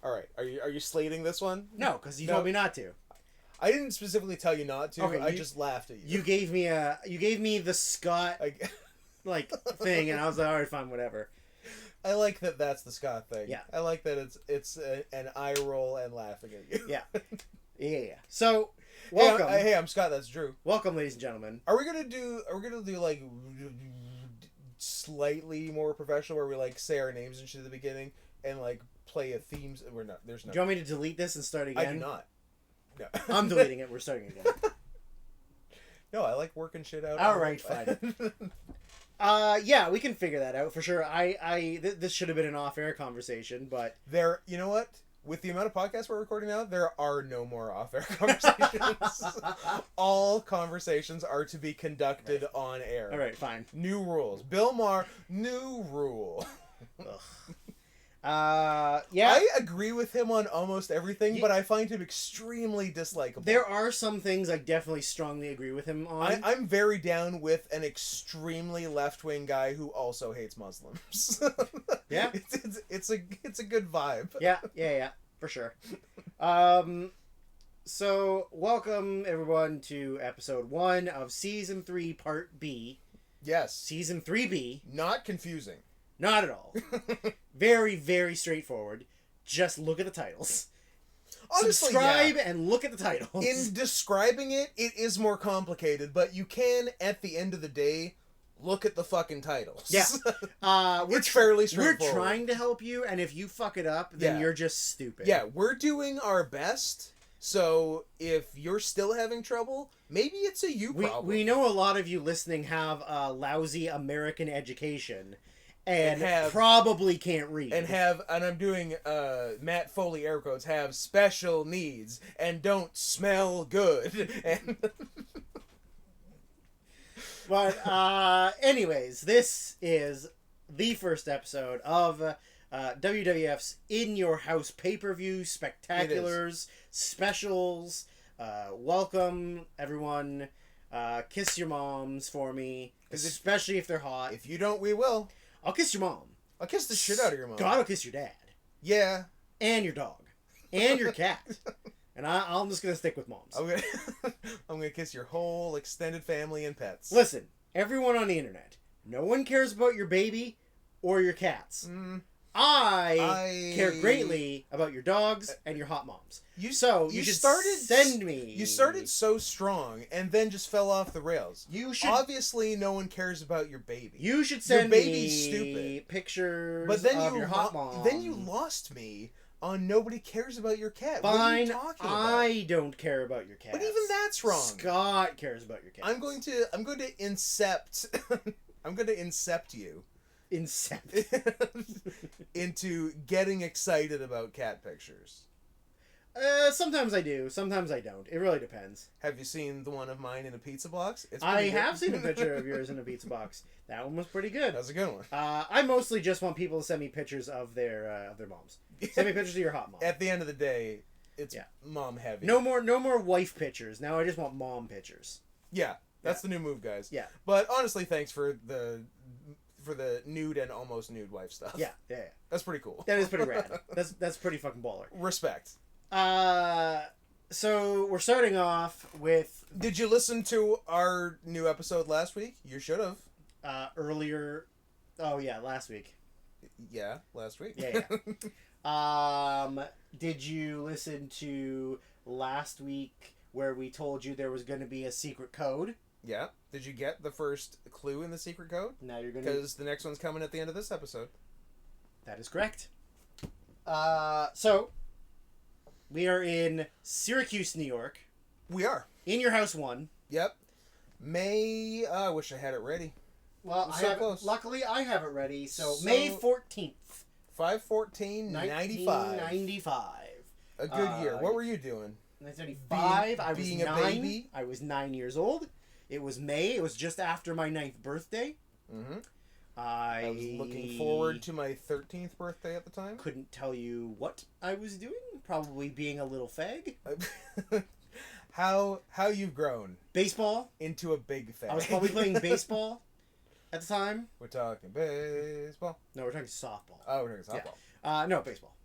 All right. Are you slating this one? No, because you told me not to. I didn't specifically tell you not to. Okay, I just laughed at you. You gave me the Scott thing, and I was like, all right, fine, whatever. I like that. That's the Scott thing. Yeah. I like that. It's an eye roll and laughing at you. Yeah. So, welcome. Hey, I'm Scott. That's Drew. Welcome, ladies and gentlemen. Are we gonna do like slightly more professional, where we like say our names and shit at the beginning and like play a theme? We're not. There's no. Do you want me to delete this and start again? I do not. No. I'm deleting it. We're starting again. No, I like working shit out. All right, fine. Yeah, we can figure that out for sure. This should have been an off-air conversation, but you know what? With the amount of podcasts we're recording now, there are no more off-air conversations. All conversations are to be conducted on air. All right, fine. New rules. Bill Maher, new rule. Yeah. I agree with him on almost everything, but I find him extremely dislikable. There are some things I definitely strongly agree with him on. I'm very down with an extremely left-wing guy who also hates Muslims. Yeah. It's a good vibe. Yeah, for sure. So welcome everyone to episode 1 of season 3 part B. Yes. Season 3B. Not confusing. Not at all. Very, very straightforward. Just look at the titles. Honestly, subscribe and look at the titles. In describing it, it is more complicated, but you can, at the end of the day, look at the fucking titles. Yeah. It's fairly straightforward. We're trying to help you, and if you fuck it up, then you're just stupid. Yeah, we're doing our best, so if you're still having trouble, maybe it's a you problem. We know a lot of you listening have a lousy American education. And probably can't read. And I'm doing Matt Foley air quotes, have special needs and don't smell good. And But anyways, this is the first episode of WWF's In Your House pay-per-view spectaculars, specials. Welcome everyone. Kiss your moms for me, especially if they're hot. If you don't, we will. I'll kiss your mom. I'll kiss the shit out of your mom. God, I'll kiss your dad. Yeah. And your dog. And your cat. And I'm just going to stick with moms. I'm gonna kiss your whole extended family and pets. Listen, everyone on the internet, no one cares about your baby or your cats. I care greatly about your dogs and your hot moms. You should send me. You started so strong and then just fell off the rails. Obviously, no one cares about your baby. You should send your baby's me stupid. Pictures but then of your hot mom. Then you lost me on nobody cares about your cat. Fine, what are you talking about? I don't care about your cat. But even that's wrong. Scott cares about your cat. I'm going to incept. I'm going to incept you. Into getting excited about cat pictures. Sometimes I do, sometimes I don't. It really depends. Have you seen the one of mine in a pizza box? I have seen a picture of yours in a pizza box. That one was pretty good. That was a good one. I mostly just want people to send me pictures of their moms. Send me pictures of your hot mom. At the end of the day, it's mom heavy. No more wife pictures. Now I just want mom pictures. Yeah, that's the new move, guys. Yeah. But honestly, thanks for the nude and almost nude wife stuff. Yeah. That's pretty cool. That is pretty rad. That's pretty fucking baller. Respect. So we're starting off with... Did you listen to our new episode last week? You should have. Earlier... Oh, yeah, last week. Yeah, last week. Yeah. Did you listen to last week where we told you there was going to be a secret code? Yeah. Did you get the first clue in the secret code? Now you're going to... Because the next one's coming at the end of this episode. That is correct. So, we are in Syracuse, New York. We are. In Your House 1. Yep. May... I wish I had it ready. Well, luckily I have it ready. So May 14th. 5/14/95. 1995. A good year. What were you doing? 1995. I was being 9. A baby? I was 9 years old. It was May. It was just after my 9th birthday. Mm-hmm. I was looking forward to my 13th birthday at the time. Couldn't tell you what I was doing. Probably being a little fag. How you've grown. Baseball. Into a big fag. I was probably playing baseball at the time. We're talking baseball. No, we're talking softball. Oh, we're talking softball. Yeah. No, baseball.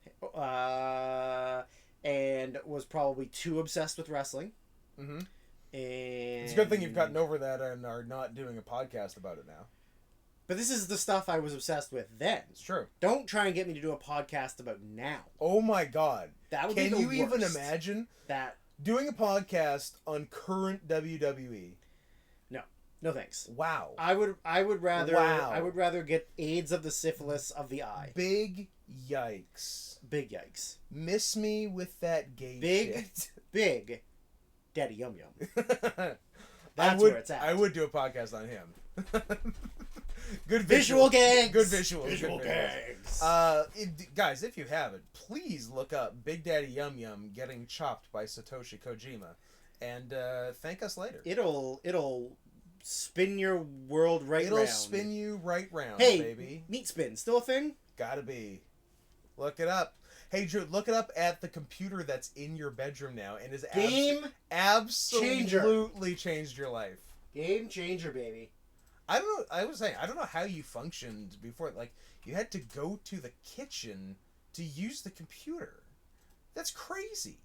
And was probably too obsessed with wrestling. Mm-hmm. And it's a good thing you've gotten over that and are not doing a podcast about it now. But this is the stuff I was obsessed with then. It's true. Don't try and get me to do a podcast about now. Oh my god. That would Can be the you worst. even imagine that doing a podcast on current WWE? No thanks. Wow. I would rather Wow. I would rather get AIDS of the syphilis of the eye. Big yikes. Big yikes. Miss me with that gay Big shit. Big Daddy Yum Yum. That's where it's at. I would do a podcast on him. Good visual gags. Good visuals. Visual good gags. Guys, if you haven't, please look up Big Daddy Yum Yum getting chopped by Satoshi Kojima, and thank us later. It'll spin your world right round. It'll spin you right round, hey, baby. Meat spin, still a thing? Gotta be. Look it up. Hey, Drew, look it up at the computer that's in your bedroom now, and is absolutely changed your life. Game changer, baby. I don't know. I was saying, I don't know how you functioned before. Like, you had to go to the kitchen to use the computer. That's crazy.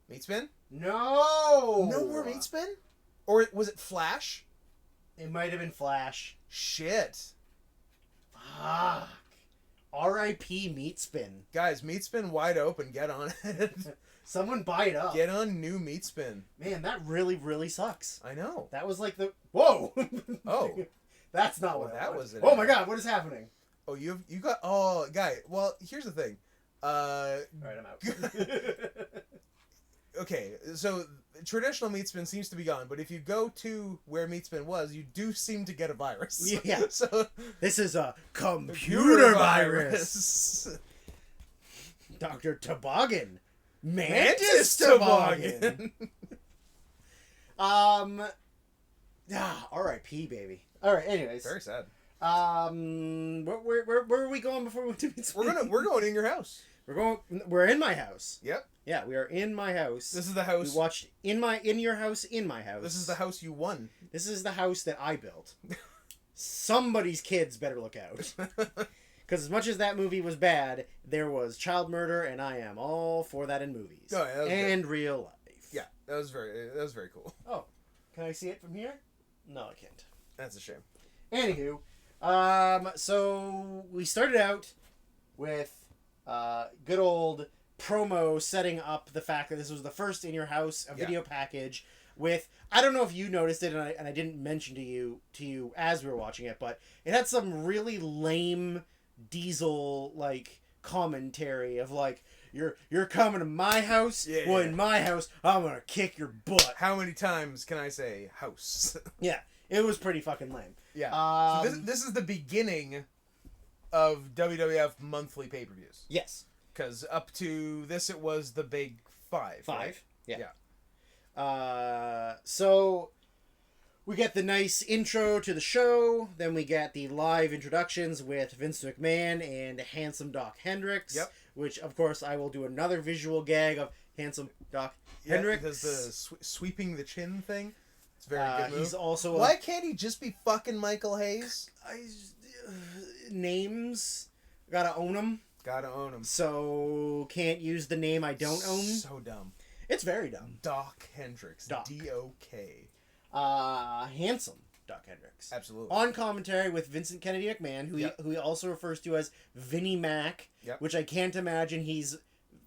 Meat spin? No! No more meat spin? Or was it Flash? It might have been Flash. Shit. Fuck. R.I.P. Meat Spin. Guys, Meat Spin wide open. Get on it. Someone buy it up. Get on new Meat Spin. Man, that really, really sucks. I know. That was like the... Whoa! Oh. That's not what that was. Oh my god, what is happening? Oh, you got... Oh, guy. Well, here's the thing. Alright, I'm out. Okay, so traditional meat spin seems to be gone, but if you go to where meat spin was, you do seem to get a virus. Yeah. So this is a computer virus. Dr. Toboggan. Mantis Toboggan. R.I.P. baby. All right. Anyways. Very sad. Where are we going before we went to meat spin? We're going in your house. We're in my house. Yep. Yeah, we are in my house. This is the house. We watched in your house, in my house. This is the house you won. This is the house that I built. Somebody's kids better look out. Because as much as that movie was bad, there was child murder, and I am all for that in movies. Oh, yeah, and real life. Yeah, that was very cool. Oh, can I see it from here? No, I can't. That's a shame. Anywho, so we started out with good old promo setting up the fact that this was the first in your house video package with, I don't know if you noticed it, and I didn't mention to you as we were watching it, but it had some really lame Diesel like commentary of like, you're coming to my house. Yeah. Well, in my house, I'm gonna kick your butt. How many times can I say house? Yeah, it was pretty fucking lame. Yeah. So this is the beginning of WWF monthly pay-per-views. Yes. Because up to this, it was the big five. Right? Yeah. So we get the nice intro to the show. Then we get the live introductions with Vince McMahon and Handsome Doc Hendricks. Yep. Which, of course, I will do another visual gag of Handsome Doc Hendricks. Because the sweeping the chin thing. It's a very good move. He's also Why can't he just be fucking Michael Hayes? Names. Gotta own them. Gotta own him. So can't use the name I don't own. So dumb. It's very dumb. Doc Hendricks. Doc. D-O-K. Handsome Doc Hendricks. Absolutely. On commentary with Vincent Kennedy McMahon, who he also refers to as Vinnie Mac, which I can't imagine he's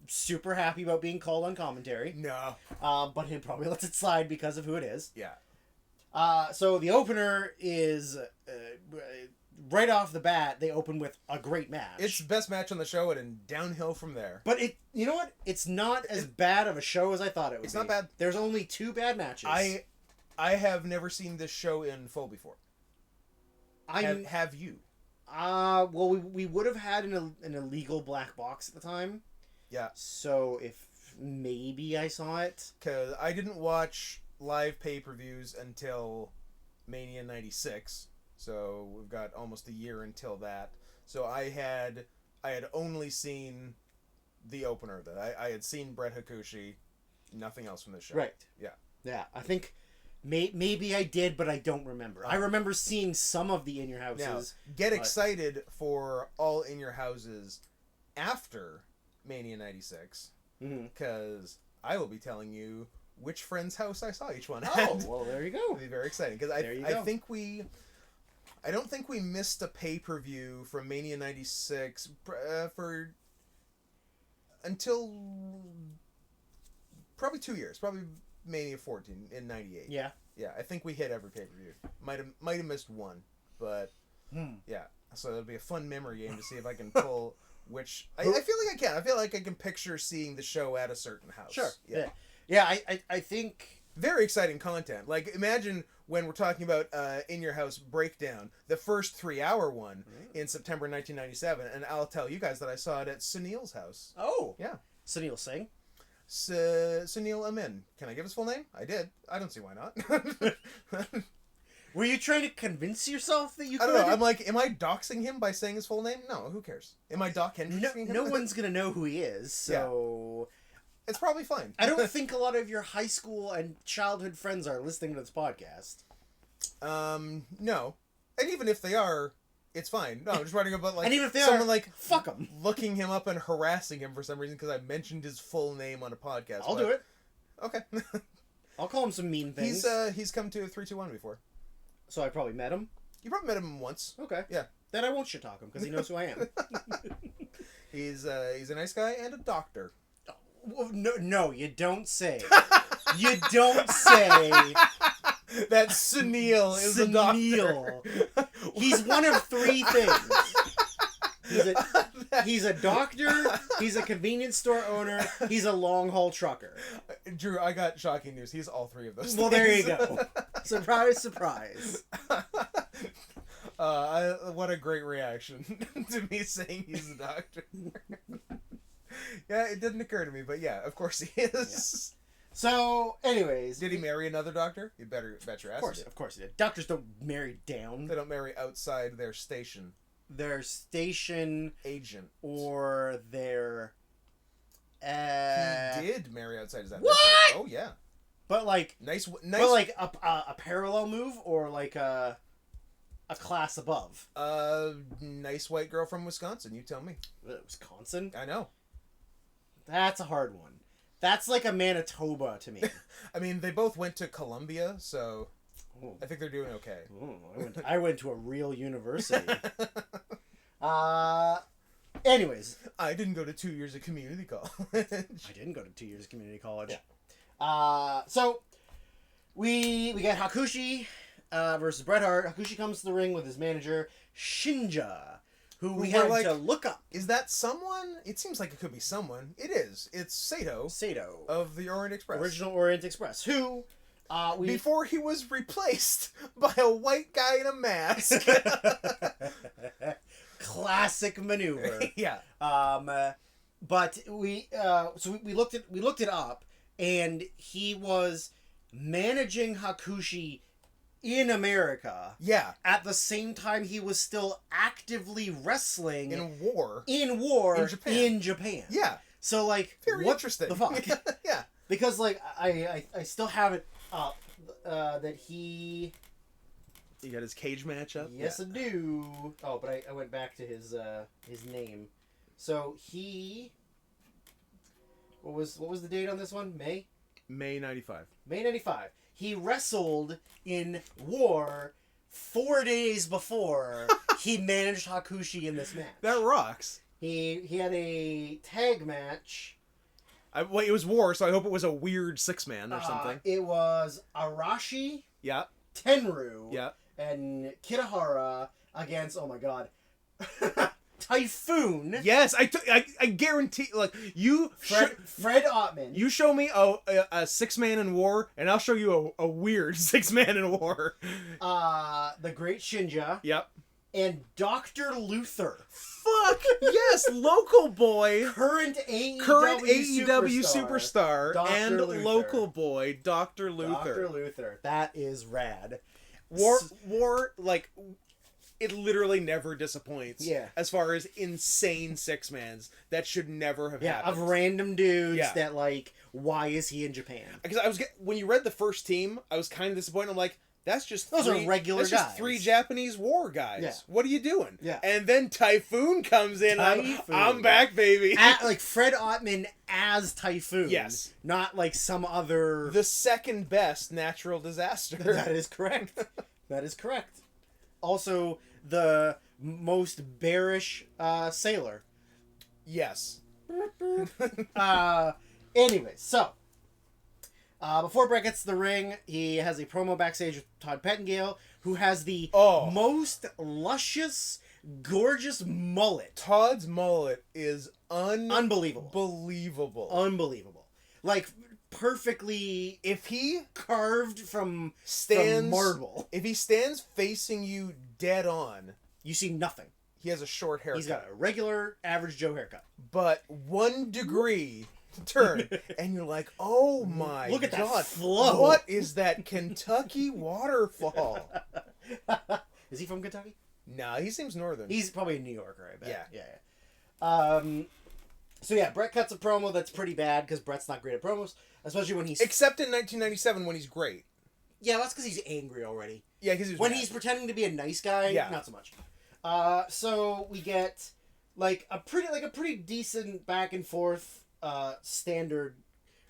super happy about being called on commentary. No. But he probably lets it slide because of who it is. Yeah. So the opener is right off the bat. They open with a great match. It's the best match on the show, and downhill from there. But you know what? It's not as bad of a show as I thought it would be. It's not bad. There's only 2 bad matches. I have never seen this show in full before. Have you? Well, we would have had an illegal black box at the time. Yeah. So if maybe I saw it. Because I didn't watch live pay-per-views until Mania 96. So we've got almost a year until that. So I had only seen the opener. That I had seen Bret Hakushi, nothing else from the show. Right. Yeah. Yeah, I think maybe I did, but I don't remember. I remember seeing some of the In Your Houses. Now, get excited for all In Your Houses after Mania 96, Mm-hmm. because I will be telling you which friend's house I saw each one at. Oh, well, there you go. It'll be very exciting, because I don't think we missed a pay-per-view from Mania 96 until probably 2 years, probably Mania 14 in 98. Yeah. Yeah, I think we hit every pay-per-view. Might have missed one, but yeah. So it'll be a fun memory game to see if I can pull which. I feel like I can. I feel like I can picture seeing the show at a certain house. Sure. Yeah. Yeah, I think... Very exciting content. Like, imagine when we're talking about In Your House Breakdown, the first 3-hour one in September 1997, and I'll tell you guys that I saw it at Sunil's house. Oh. Yeah. Sunil Singh? Sunil Amin. Can I give his full name? I did. I don't see why not. Were you trying to convince yourself that you could? I don't know. I'm like, am I doxing him by saying his full name? No, who cares? Am I Doc Hendrixing him? No one's going to know who he is, so... Yeah. It's probably fine. I don't think a lot of your high school and childhood friends are listening to this podcast. No. And even if they are, it's fine. No, I'm just writing about, like, and even if they someone, are, like, fuck them. Looking him up and harassing him for some reason because I mentioned his full name on a podcast. I'll do it. Okay. I'll call him some mean things. He's come to 321 before. So I probably met him? You probably met him once. Okay. Yeah. Then I won't shit talk him because he knows who I am. He's a nice guy and a doctor. No, you don't say. You don't say. That Sunil is a doctor. He's one of 3 things. He's a doctor, he's a convenience store owner, he's a long-haul trucker. Drew, I got shocking news. He's all 3 of those Well, things. there you go. Surprise, surprise. What a great reaction to me saying he's a doctor. Yeah, it didn't occur to me, but yeah, of course he is. Yeah. So, anyways. Did he marry another doctor? You better bet your ass. Of course he did. Doctors don't marry down. They don't marry outside their station. Their station agent. Or their... He did marry outside. Is that what? Oh, yeah. But like... Nice. But like a parallel move or like a class above? Nice white girl from Wisconsin. You tell me. Wisconsin? I know. That's a hard one. That's like a Manitoba to me. I mean, they both went to Columbia, so I think they're doing okay. I went to a real university. Anyways. I didn't go to 2 years of community college. I didn't go to 2 years of community college. Yeah. So, we got Hakushi versus Bret Hart. Hakushi comes to the ring with his manager, Shinja. Who we had to look up. Is that someone? It seems like it could be someone. It is. It's Sato. Sato. Of the Orient Express. Original Orient Express. Who, before he was replaced by a white guy in a mask. Classic maneuver. Yeah. But we looked it up, and he was managing Hakushi in America. Yeah. At the same time he was still actively wrestling in war in Japan. Yeah. So like very what interesting. The fuck? Yeah. Because like I still have it up that he You got his cage match up? Yes, yeah. I do. Oh, but I went back to his name. So he what was the date on this one? May 95. May 95. He wrestled in war 4 days before he managed Hakushi in this match. That rocks. He had a tag match. It was war, so I hope it was a weird 6-man or something. It was Arashi. Yeah. Tenru. Yeah. And Kitahara against, oh my god, Typhoon. Yes, I guarantee. Like you, Fred Ottman. You show me a 6-man in war, and I'll show you a weird 6-man in war. The Great Shinja. Yep. And Dr. Luther. Fuck yes, local boy, current AEW superstar, and Luther. Local boy, Dr. Luther. Dr. Luther. That is rad. War like. It literally never disappoints. Yeah. As far as insane 6-mans that should never have happened. Of random dudes that like, why is he in Japan? Because when you read the first team, I was kind of disappointed. I'm like, those are regular guys. That's just 3 Japanese war guys. Yeah. What are you doing? Yeah. And then Typhoon comes in. I'm back, baby. Like Fred Ottman as Typhoon. Yes. Not like some other... The second best natural disaster. That is correct. That is correct. Also, the most bearish sailor. Yes. Anyway, so... before Brett gets to the ring, he has a promo backstage with Todd Pettengill, who has the most luscious, gorgeous mullet. Todd's mullet is unbelievable. Unbelievable. Like, perfectly... If he carved from marble. If he stands facing you dead on... You see nothing. He has a short haircut. He's got a regular, average Joe haircut. But 1 degree... turn and you're like, oh my Look at god, that flow. What is that Kentucky waterfall? Is he from Kentucky? No, he seems northern. He's probably a New Yorker, I bet. Yeah. So yeah, Brett cuts a promo that's pretty bad because Brett's not great at promos, especially when he's... Except in 1997 when he's great. Yeah, that's because he's angry already. Yeah, because when he's pretending to be a nice guy, not so much. So we get like a pretty decent back and forth standard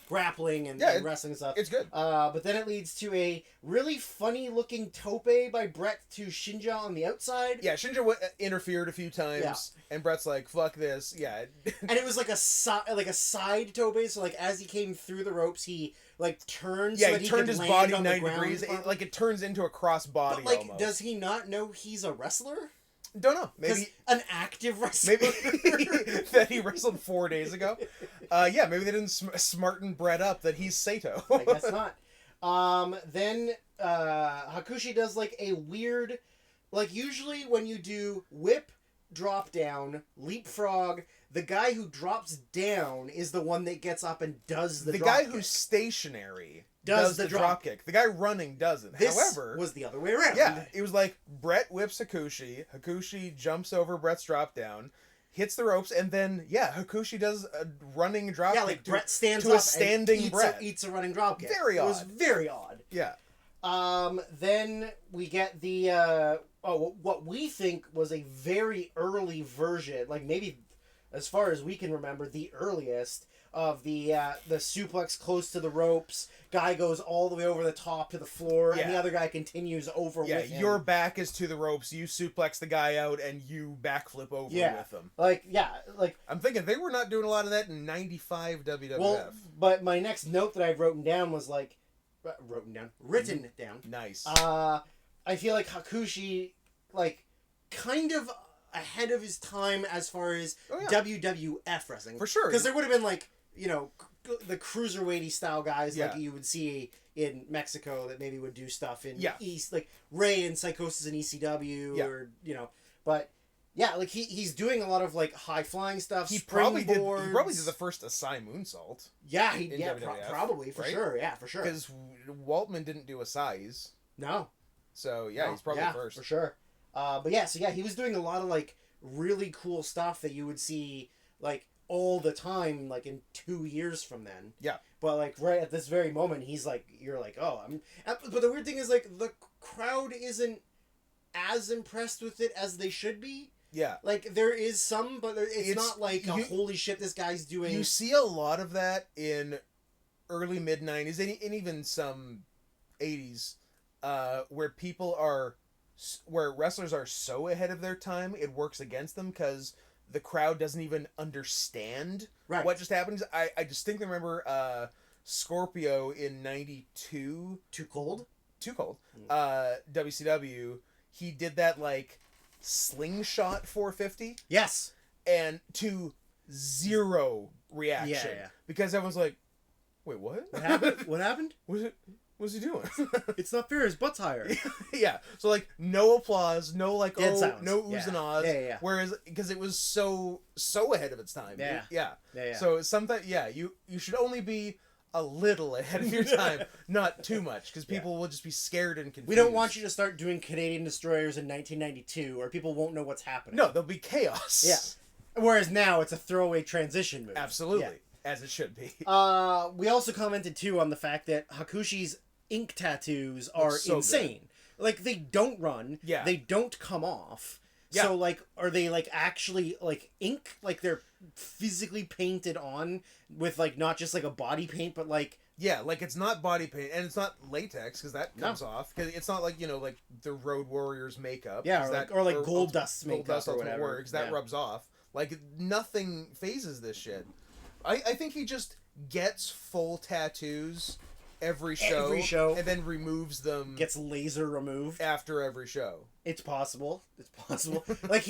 grappling and wrestling stuff. It's good. But then it leads to a really funny looking tope by Brett to Shinja on the outside. Yeah, Shinja interfered a few times, and Brett's like, "Fuck this." Yeah, and it was like a side tope. So like as he came through the ropes, he like turned. Yeah, so he turned his body 90 degrees. It turns into a cross body. But like, almost. Does he not know he's a wrestler? Don't know. Maybe an active wrestler. Maybe that he wrestled 4 days ago. Yeah, maybe they didn't smarten Brett up that he's Sato. I guess not. Then Hakushi does like a weird, like usually when you do whip, drop down, leapfrog, the guy who drops down is the one that gets up and does the drop guy kick. Who's stationary does the drop kick. The guy running doesn't. This However, was the other way around. Yeah, it was like Brett whips Hakushi. Hakushi jumps over Brett's drop down, hits the ropes, and then Hakushi does a running drop kick. Yeah, like Brett stands to up a standing and Brett. Eats a running drop kick. Very odd. It was very odd. Yeah. Then we get the what we think was a very early version, like maybe as far as we can remember, the earliest of the suplex close to the ropes. Guy goes all the way over the top to the floor, and the other guy continues over with him. Your back is to the ropes. You suplex the guy out, and you backflip over with him. Like I'm thinking they were not doing a lot of that in '95 WWF. Well, but my next note that I've written down was like written down. Nice. I feel like Hakushi, like, kind of ahead of his time as far as WWF wrestling. For sure. Because there would have been, like, you know, the cruiserweighty style guys like you would see in Mexico that maybe would do stuff in East, like Ray and Psychosis in ECW or, you know, but yeah, like he's doing a lot of like high flying stuff. He probably did the first Asai moonsault. Yeah, probably for sure. Yeah, for sure. Because Waltman didn't do Asai's. No. So he's probably first for sure. But yeah, so he was doing a lot of like really cool stuff that you would see like all the time, like in 2 years from then. Yeah. But like right at this very moment, he's like, you're like, oh, but the weird thing is like the crowd isn't as impressed with it as they should be. Yeah. Like there is some, but it's not like holy shit, this guy's doing. You see a lot of that in early mid 90s and even some 80s, where wrestlers are so ahead of their time, it works against them because the crowd doesn't even understand what just happened. I distinctly remember Scorpio in 92. Too Cold? WCW. He did that like slingshot 450. Yes. And to zero reaction. Yeah. Because everyone's like, wait, what? What happened? What happened? What's he doing? It's not fair. His butt's higher. Yeah. So like no applause, no like silence. no oohs and ahs. Yeah. Whereas because it was so ahead of its time. Yeah. So sometimes you should only be a little ahead of your time, not too much, because people will just be scared and confused. We don't want you to start doing Canadian Destroyers in 1992, or people won't know what's happening. No, there'll be chaos. Yeah. Whereas now it's a throwaway transition move. Absolutely. Yeah. As it should be. We also commented too on the fact that Hakushi's ink tattoos are insane. like they don't run. Yeah. They don't come off. Yeah. So like, are they like actually like ink? Like they're physically painted on with like not just like a body paint, but like. Yeah, like it's not body paint and it's not latex because that comes off. Because it's not like like the Road Warriors makeup. Yeah, or like Gold Dust's makeup Gold Dust or whatever. Warrior, that rubs off. Like nothing phases this shit. I think he just gets full tattoos every show and then removes them. Gets laser removed after every show. It's possible. Like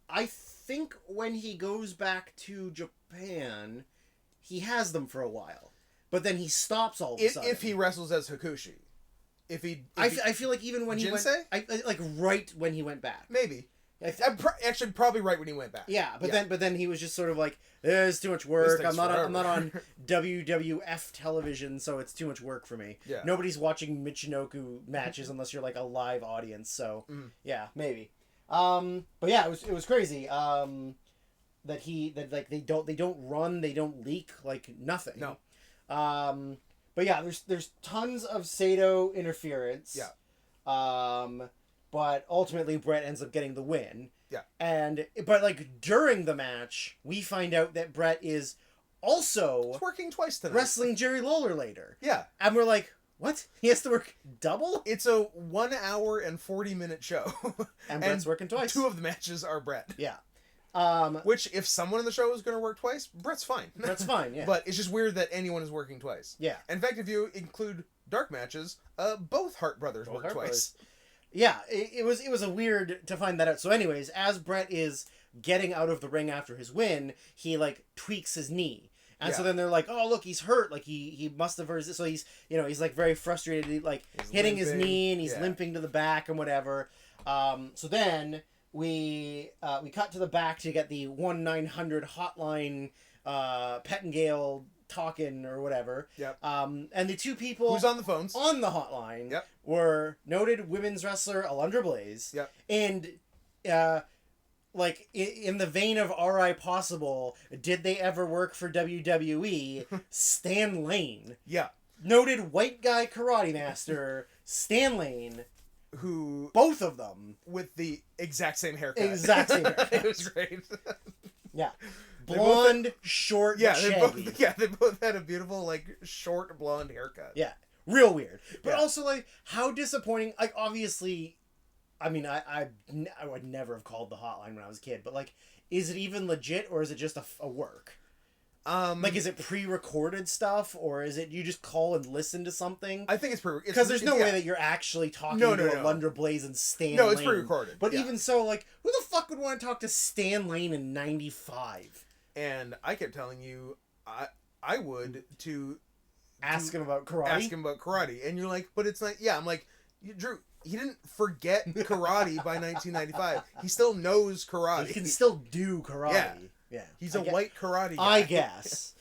I think when he goes back to Japan, he has them for a while, but then he stops all of a sudden. If he wrestles as Hakushi, I feel like even when Jinsei? he went, like right when he went back, maybe. Actually, probably right when he went back. Yeah, but then he was just sort of like, there's too much work. I'm not on WWF television, so it's too much work for me. Yeah. Nobody's watching Michinoku matches unless you're like a live audience. So yeah, maybe. But yeah, it was crazy. That they don't run, they don't leak, like nothing. No. But yeah, there's tons of Sato interference. Yeah. But ultimately Brett ends up getting the win. Yeah. But like during the match, we find out that Brett is also It's working twice tonight. wrestling Jerry Lawler later. Yeah. And we're like, what? He has to work double? It's a 1 hour and 40-minute show. And Brett's working twice. 2 of the matches are Brett. Yeah. Which, if someone in the show is going to work twice, Brett's fine. Brett's fine, yeah. But it's just weird that anyone is working twice. Yeah. In fact, if you include dark matches, both Hart brothers work twice. Yeah, it was a weird to find that out. So anyways, as Brett is getting out of the ring after his win, he like tweaks his knee. And so then they're like, "Oh, look, he's hurt. Like he must have hurt." So he's like very frustrated, like he's hitting his knee and he's limping to the back and whatever. So then we cut to the back to get the 1-900 hotline, Pettingale talking or whatever. Yep. And the two people who's on the phones on the hotline yep. were noted women's wrestler Alundra Blaze. Yep. And like in the vein of R.I. Possible, did they ever work for WWE? Stan Lane. Yeah. Noted white guy karate master Stan Lane. Who both of them with the exact same haircut. It was great. Yeah. Blonde, short, shaggy. They both had a beautiful, like, short blonde haircut. Yeah. Real weird. But also, like, how disappointing. Like, obviously, I mean, I would never have called the hotline when I was a kid, but, like, is it even legit or is it just a work? Like, is it pre-recorded stuff, or is it you just call and listen to something? I think it's because there's no way that you're actually talking to Alundra Blaze and Stan Lane. No, it's pre-recorded. But even so, like, who the fuck would want to talk to Stan Lane in '95? And I kept telling you, I would to ask him about karate. And you're like, but it's not. Yeah, I'm like, Drew. He didn't forget karate by 1995. He still knows karate. He can still do karate. Yeah. He's a white karate guy. I guess.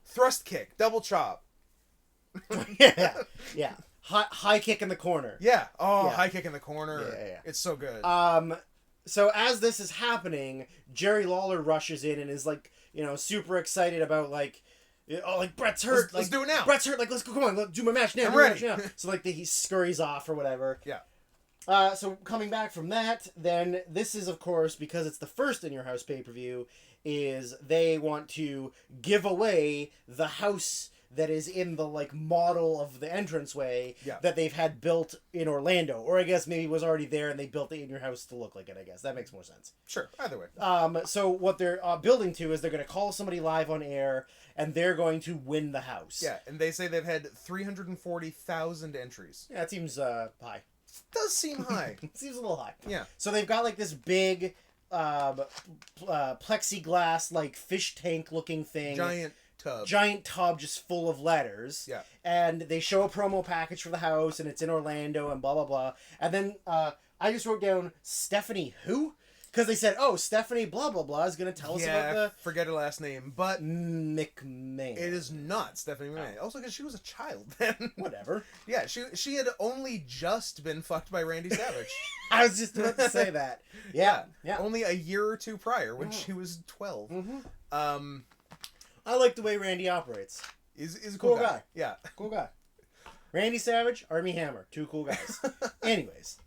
Thrust kick, double chop. Yeah. High kick in the corner. Yeah. Oh, high kick in the corner. Yeah. It's so good. So as this is happening, Jerry Lawler rushes in and is like, super excited about like, Brett's hurt. Let's do it now. Brett's hurt. Like, let's go. Come on, let's do my match now. I'm ready. So like he scurries off or whatever. Yeah. So coming back from that, then this is of course because it's the first In Your House pay-per-view, is they want to give away the house that is in the like model of the entranceway that they've had built in Orlando, or I guess maybe it was already there and they built the In Your House to look like it. I guess that makes more sense. Sure, either way. So what they're building to is they're going to call somebody live on air and they're going to win the house. Yeah, and they say they've had 340,000 entries. Yeah, that seems high. Does seem high. Seems a little high. Yeah. So they've got like this big plexiglass like fish tank looking thing. Giant tub just full of letters. Yeah. And they show a promo package for the house and it's in Orlando and blah blah blah. And then I just wrote down Stephanie who? Because they said, oh, Stephanie blah blah blah is going to tell us about the... forget her last name, but... McMahon. It is not Stephanie McMahon. Oh. Also because she was a child then. Whatever. Yeah, she had only just been fucked by Randy Savage. I was just about to say that. Yeah. Only a year or two prior when she was 12. Mm-hmm. I like the way Randy operates. He's a cool guy. Yeah. Cool guy. Randy Savage, Armie Hammer, 2 cool guys. Anyways,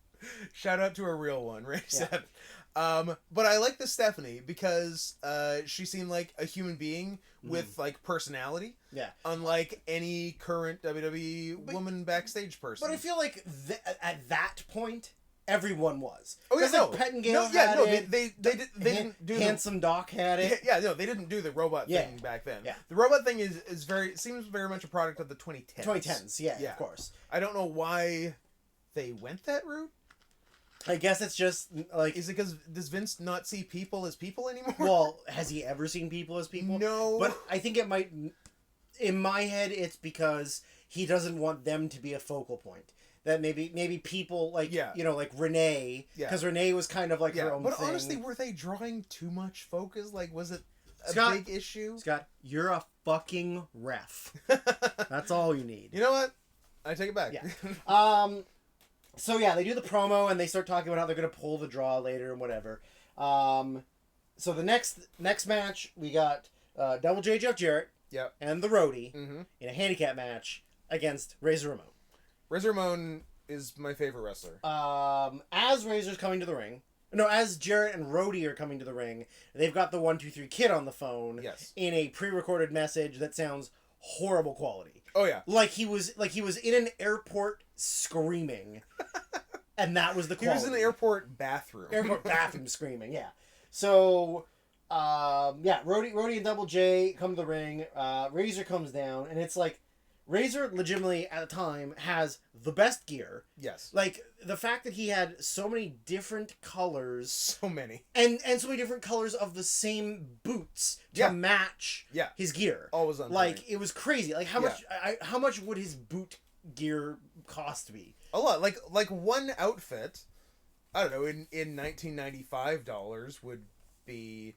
shout out to a real one, Randy Savage. But I like the Stephanie because she seemed like a human being with like personality. Yeah. Unlike any current WWE woman backstage person. But I feel like at that point, everyone was. Oh yeah, no. Like Pettingale had it. They didn't do Handsome Doc had it. Yeah, no, they didn't do the robot thing back then. Yeah. The robot thing seems very much a product of the 2010s. 2010s, yeah, of course. I don't know why they went that route. I guess it's just like... Is it because does Vince not see people as people anymore? Well, has he ever seen people as people? No. But I think it might... In my head, it's because he doesn't want them to be a focal point. That maybe people like, you know, like Renee. Because Renee was kind of like her own thing. But honestly, were they drawing too much focus? Like, was it a big issue? Scott, you're a fucking ref. That's all you need. You know what? I take it back. Yeah. So yeah, they do the promo and they start talking about how they're gonna pull the draw later and whatever. So the next match we got Double J Jeff Jarrett and the Roadie in a handicap match against Razor Ramon. Razor Ramon is my favorite wrestler. As Razor's coming to the ring, as Jarrett and Roadie are coming to the ring, they've got the 1-2-3 Kid on the phone in a pre-recorded message that sounds horrible quality. Oh yeah, like he was in an airport screaming, and that was the quality. He was in the airport bathroom. Airport bathroom screaming, yeah. So, Roadie and Double J come to the ring. Razor comes down, and it's like Razor legitimately at the time has the best gear. Yes. Like the fact that he had so many different colors. So many. And so many different colors of the same boots to match his gear. Always on like point. It was crazy. Like how much would his boot gear cost me? A lot. Like one outfit, I don't know, in $1995 would be,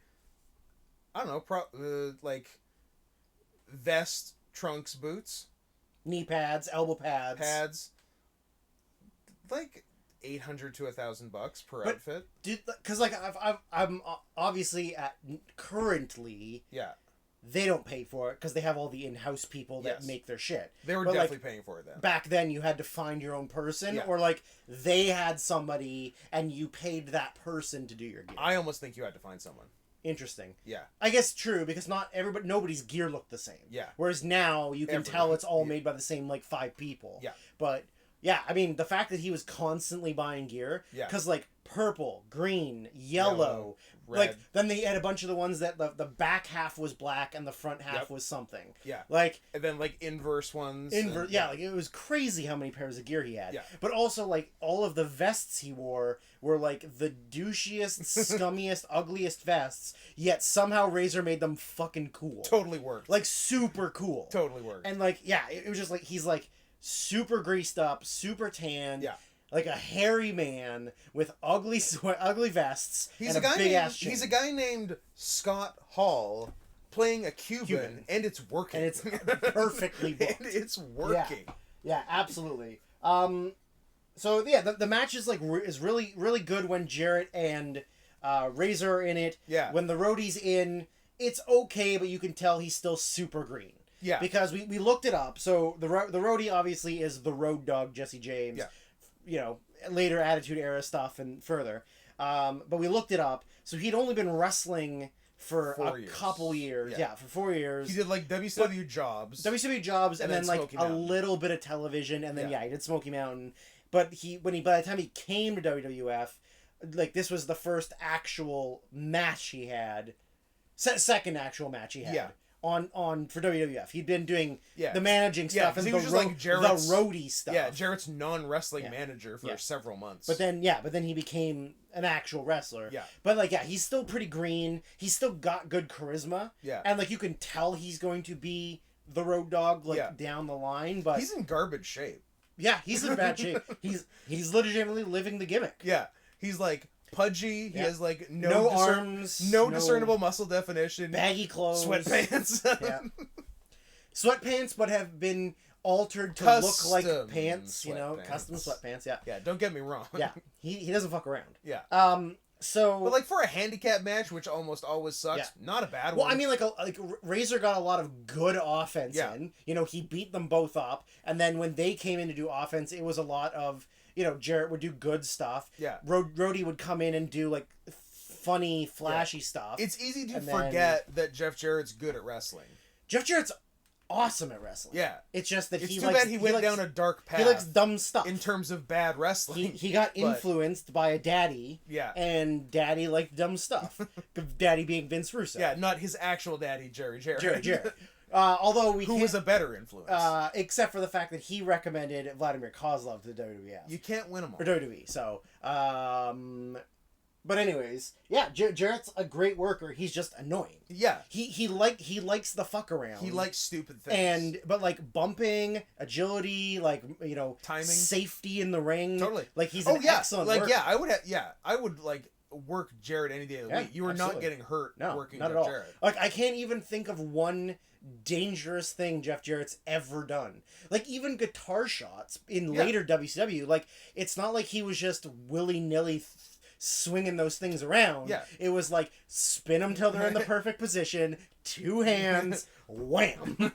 I don't know, like vest, trunks, boots, knee pads, elbow pads, like $800 to $1,000 per outfit. Because like I'm obviously currently they don't pay for it because they have all the in-house people that make their shit. They were definitely paying for it then. Back then, you had to find your own person, or like they had somebody and you paid that person to do your gear. I almost think you had to find someone. Interesting. Yeah. I guess true because nobody's gear looked the same. Yeah. Whereas now you can tell it's all made by the same like 5 people. Yeah. But yeah, I mean the fact that he was constantly buying gear. Yeah. Because like purple, green, yellow, red. Like then they had a bunch of the ones that the back half was black and the front half was something. Yeah. Like and then like inverse ones. Like it was crazy how many pairs of gear he had. Yeah. But also like all of the vests he wore were like the douchiest, scummiest, ugliest vests, yet somehow Razor made them fucking cool. Totally worked. Like super cool. Totally worked. And like it was just like he's like super greased up, super tan. Yeah. Like a hairy man with ugly vests and a big ass chin. He's a guy named Scott Hall playing a Cuban. And it's working. And it's perfectly booked. And it's working. Yeah, absolutely. So yeah, the match is like is really really good when Jarrett and Razor are in it. Yeah. When the Roadie's in, it's okay, but you can tell he's still super green. Yeah. Because we looked it up. So the Roadie obviously is the Road Dogg Jesse James. Yeah. You know, later Attitude Era stuff and further. But we looked it up. So he'd only been wrestling for a couple years. Yeah, for 4 years. He did like WCW jobs. WCW jobs and then like a little bit of television and then he did Smoky Mountain. But by the time he came to WWF, like this was the first actual match he had. Second actual match he had. Yeah. On for WWF. He'd been doing the managing stuff and the roadie stuff. Yeah, Jarrett's non-wrestling manager for several months. But then he became an actual wrestler. Yeah. But like he's still pretty green. He's still got good charisma. Yeah. And like you can tell he's going to be the Road Dogg down the line, but he's in garbage shape. Yeah, he's in bad shape. He's legitimately living the gimmick. Yeah. He's like pudgy. He has like no arms, no discernible muscle definition, baggy clothes, sweatpants. Sweatpants, but have been altered to look like pants. Custom sweatpants. Yeah, yeah. Don't get me wrong. Yeah, he doesn't fuck around. Yeah. But like for a handicap match, which almost always sucks, not a bad one. Well, I mean, like Razor got a lot of good offense in. You know, he beat them both up, and then when they came in to do offense, it was a lot of, you know, Jarrett would do good stuff. Yeah. Rhodey would come in and do like funny, flashy stuff. It's easy to forget that Jeff Jarrett's good at wrestling. Jeff Jarrett's awesome at wrestling. Yeah. It's just that it's too bad he went down a dark path. He likes dumb stuff. In terms of bad wrestling. He got influenced by a daddy. Yeah. And daddy liked dumb stuff. Daddy being Vince Russo. Yeah, not his actual daddy, Jerry Jarrett. Jerry Jarrett. Although who was a better influence. Except for the fact that he recommended Vladimir Kozlov to the WWF. You can't win them all. Or WWE. So, but anyways, yeah, Jarrett's a great worker. He's just annoying. Yeah. He likes the fuck around. He likes stupid things. But like bumping, agility, like, you know, timing, safety in the ring. Totally. Like he's an excellent worker. I would like work Jarrett any day of the week. You were not getting hurt working not Jeff at all. Jarrett. Like I can't even think of one dangerous thing Jeff Jarrett's ever done. Like even guitar shots in later WCW, like it's not like he was just willy-nilly swinging those things around. Yeah. It was like spin them till they're in the perfect position, two hands, wham.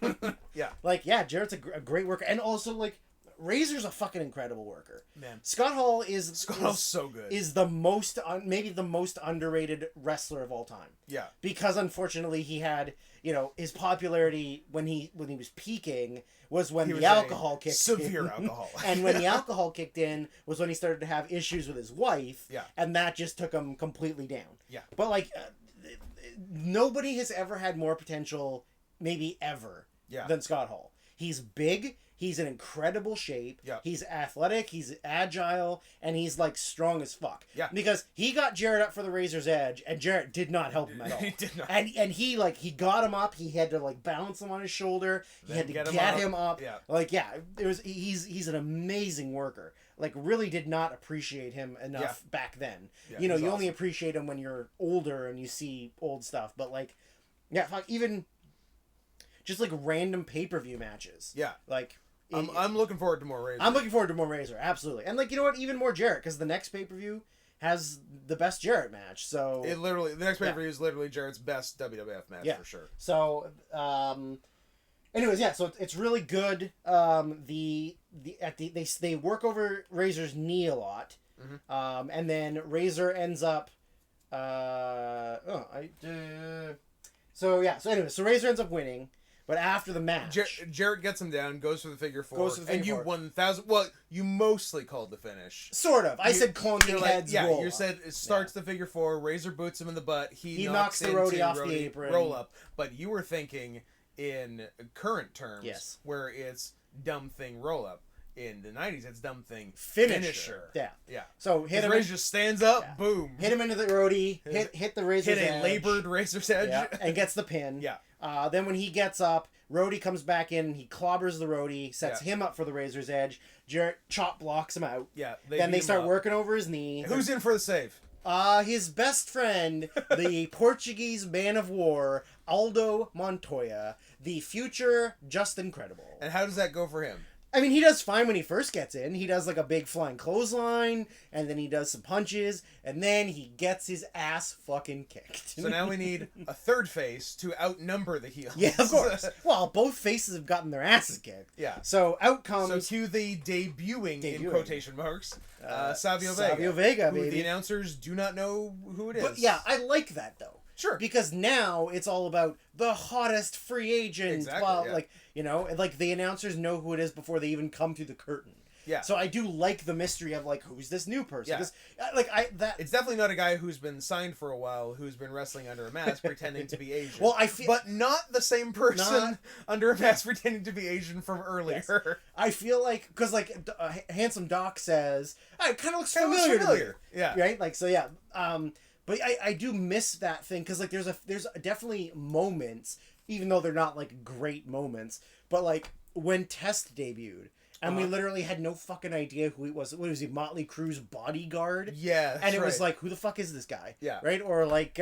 Yeah. Like, yeah, Jarrett's a great worker. And also, like, Razor's a fucking incredible worker. Man. Scott Hall is so good. Is the most, maybe the most underrated wrestler of all time. Yeah. Because unfortunately he had, you know, his popularity when he was peaking was when the alcohol kicked in. Severe alcohol. And when the alcohol kicked in was when he started to have issues with his wife. Yeah. And that just took him completely down. Yeah. But like, nobody has ever had more potential, maybe ever, than Scott Hall. He's big. He's in incredible shape. Yeah. He's athletic. He's agile, and he's like strong as fuck. Yeah. Because he got Jarrett up for the Razor's Edge, and Jarrett did not help him at all. He did not. And he got him up. He had to like balance him on his shoulder. He had to get him up. Yeah. Like he's an amazing worker. Like really did not appreciate him enough back then. Yeah, you know, you awesome. only appreciate him when you're older and you see old stuff. But like, yeah, fuck, even just like random pay-per-view matches. Yeah. Like. I'm looking forward to more Razor. I'm looking forward to more Razor, absolutely. And like, you know what? Even more Jarrett, because the next pay-per-view has the best Jarrett match. So the next pay-per-view is literally Jarrett's best WWF match for sure. So, anyways, yeah. So it's really good. They work over Razor's knee a lot, and then Razor ends up. So Razor ends up winning. But after the match, Jarrett gets him down, goes for the figure four, and you 1,000. Well, you mostly called the finish. Sort of. I said clunking heads. Yeah, roll you said it starts the figure four. Razor boots him in the butt. He knocks the roadie off the apron. Roll up. But you were thinking in current terms, where it's dumb thing roll up. In the 90s, it's dumb thing finisher. Yeah. So hit him. Razor just stands up, boom. Hit him into the roadie. Hit the Razor's edge. Hit a labored Razor's edge. And gets the pin. Yeah. Then when he gets up, Rhodey comes back in. He clobbers the Rhodey, sets him up for the Razor's Edge. Jarrett chop blocks him out. Yeah. Then they start working over his knee. Who's in for the save? His best friend, the Portuguese man of war, Aldo Montoya, the future Just Incredible. And how does that go for him? I mean, he does fine when he first gets in. He does like a big flying clothesline, and then he does some punches, and then he gets his ass fucking kicked. So now we need a third face to outnumber the heels. Yeah, of course. Well, both faces have gotten their asses kicked. Yeah. So out comes... So cue the debuting in quotation marks, Savio Vega. Savio Vega, baby. Who the announcers do not know who it is. But yeah, I like that, though. Sure. Because now it's all about the hottest free agent. Exactly, like, you know, like the announcers know who it is before they even come through the curtain. Yeah. So I do like the mystery of like, who's this new person? Yeah. It's definitely not a guy who's been signed for a while, who's been wrestling under a mask pretending to be Asian. Well, but not the same person under a mask pretending to be Asian from earlier. Yes. I feel like, because like Handsome Doc says, it kind of looks familiar to me. Yeah. Right? Like, so yeah. But I do miss that thing, because like there's definitely moments, even though they're not like great moments, but like when Test debuted, and we literally had no fucking idea who he was. What was he, Motley Crue's bodyguard? Yeah, and it was like, who the fuck is this guy? Yeah. Right? Or like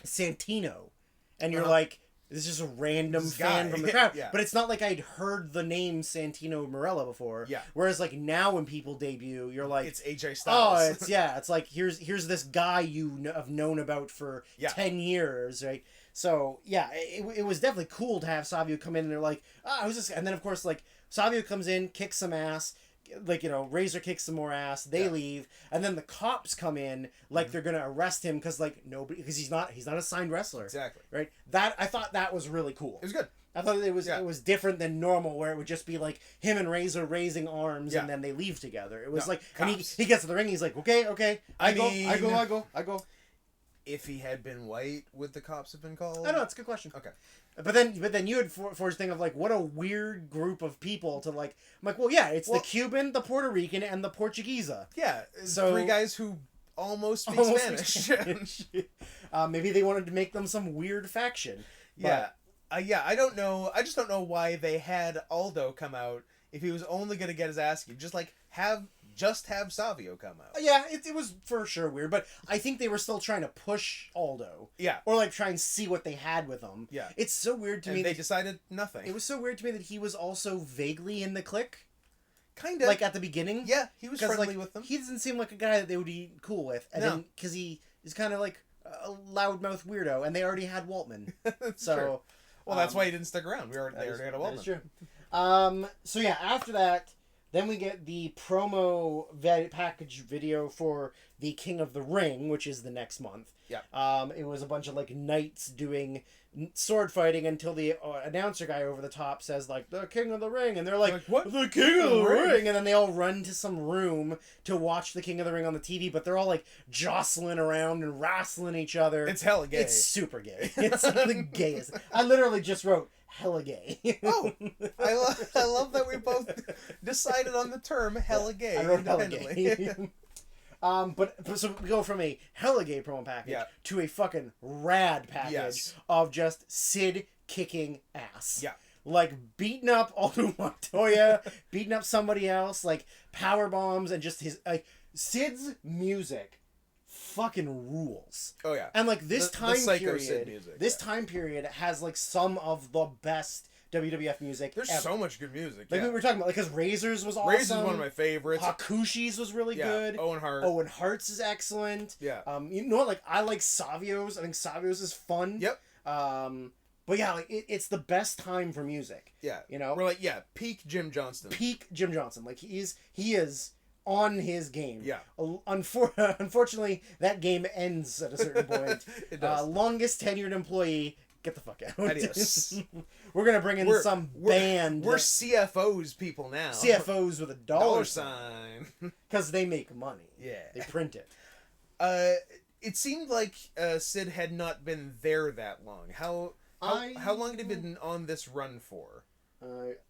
Santino. And you're like, This is just a random fan from the crowd. Yeah. But it's not like I'd heard the name Santino Marella before. Yeah. Whereas like now when people debut, you're like, it's AJ Styles. Oh, it's like here's this guy have known about for 10 years, right? So yeah, it was definitely cool to have Savio come in and they're like, who's this? And then of course like Savio comes in, kicks some ass. Like, Razor kicks some more ass. They leave, and then the cops come in like they're gonna arrest him because he's not a signed wrestler. Exactly. Right. I thought that was really cool. It was good. I thought it was different than normal, where it would just be like him and Razor raising arms and then they leave together. It was like, cops. And he gets to the ring. He's like, okay, I go. If he had been white, would the cops have been called? I know, it's a good question. Okay. But then you had forged thing of like, what a weird group of people to like. I'm like, well, yeah, it's the Cuban, the Puerto Rican, and the Portuguese. Yeah, so 3 guys who almost speak Spanish. Maybe they wanted to make them some weird faction. Yeah, I don't know. I just don't know why they had Aldo come out if he was only gonna get his ass kicked. Just have Savio come out. Yeah, it was for sure weird, but I think they were still trying to push Aldo. Yeah. Or like try and see what they had with him. Yeah. It's so weird to me. They decided nothing. It was so weird to me that he was also vaguely in the clique. Kind of. Like at the beginning. Yeah, he was friendly with them. He doesn't seem like a guy that they would be cool with. And then, because he is kind of like a loudmouth weirdo, and they already had Waltman. So. True. Well, that's why he didn't stick around. They already had a Waltman. That's true. So yeah, after that. Then we get the promo package video for the King of the Ring, which is the next month. Yeah. It was a bunch of like knights doing sword fighting until the announcer guy over the top says like the King of the Ring, and they're like what? The King of the Ring, and then they all run to some room to watch the King of the Ring on the TV, but they're all like jostling around and wrestling each other. It's hella gay. It's super gay. It's like the gayest. I literally just wrote hella gay. I love that we both decided on the term hella gay. I wrote hella gay. But so we go from a hella gay promo package to a fucking rad package of just Sid kicking ass. Yeah. Like beating up Aldo Montoya, beating up somebody else, like power bombs, and just his like Sid's music fucking rules. Oh yeah. And like this time period, Sid music, time period has like some of the best WWF music. There's ever. So much good music. Like we were talking about, like, because Razor's was awesome. Razor's one of my favorites. Hakushi's was really good. Owen Hart's is excellent. Yeah. You know what? Like I like Savio's. I think Savio's is fun. Yep. But yeah, like it's the best time for music. Yeah. You know. We're like peak Jim Johnston. Peak Jim Johnston. Like he is on his game. Yeah. Unfortunately, that game ends at a certain point. It does. Longest tenured employee. Get the fuck out. Adios. We're going to bring in some band. We're CFOs people now. CFOs with a dollar sign. Because they make money. Yeah. They print it. It seemed like Sid had not been there that long. How long had he been on this run for?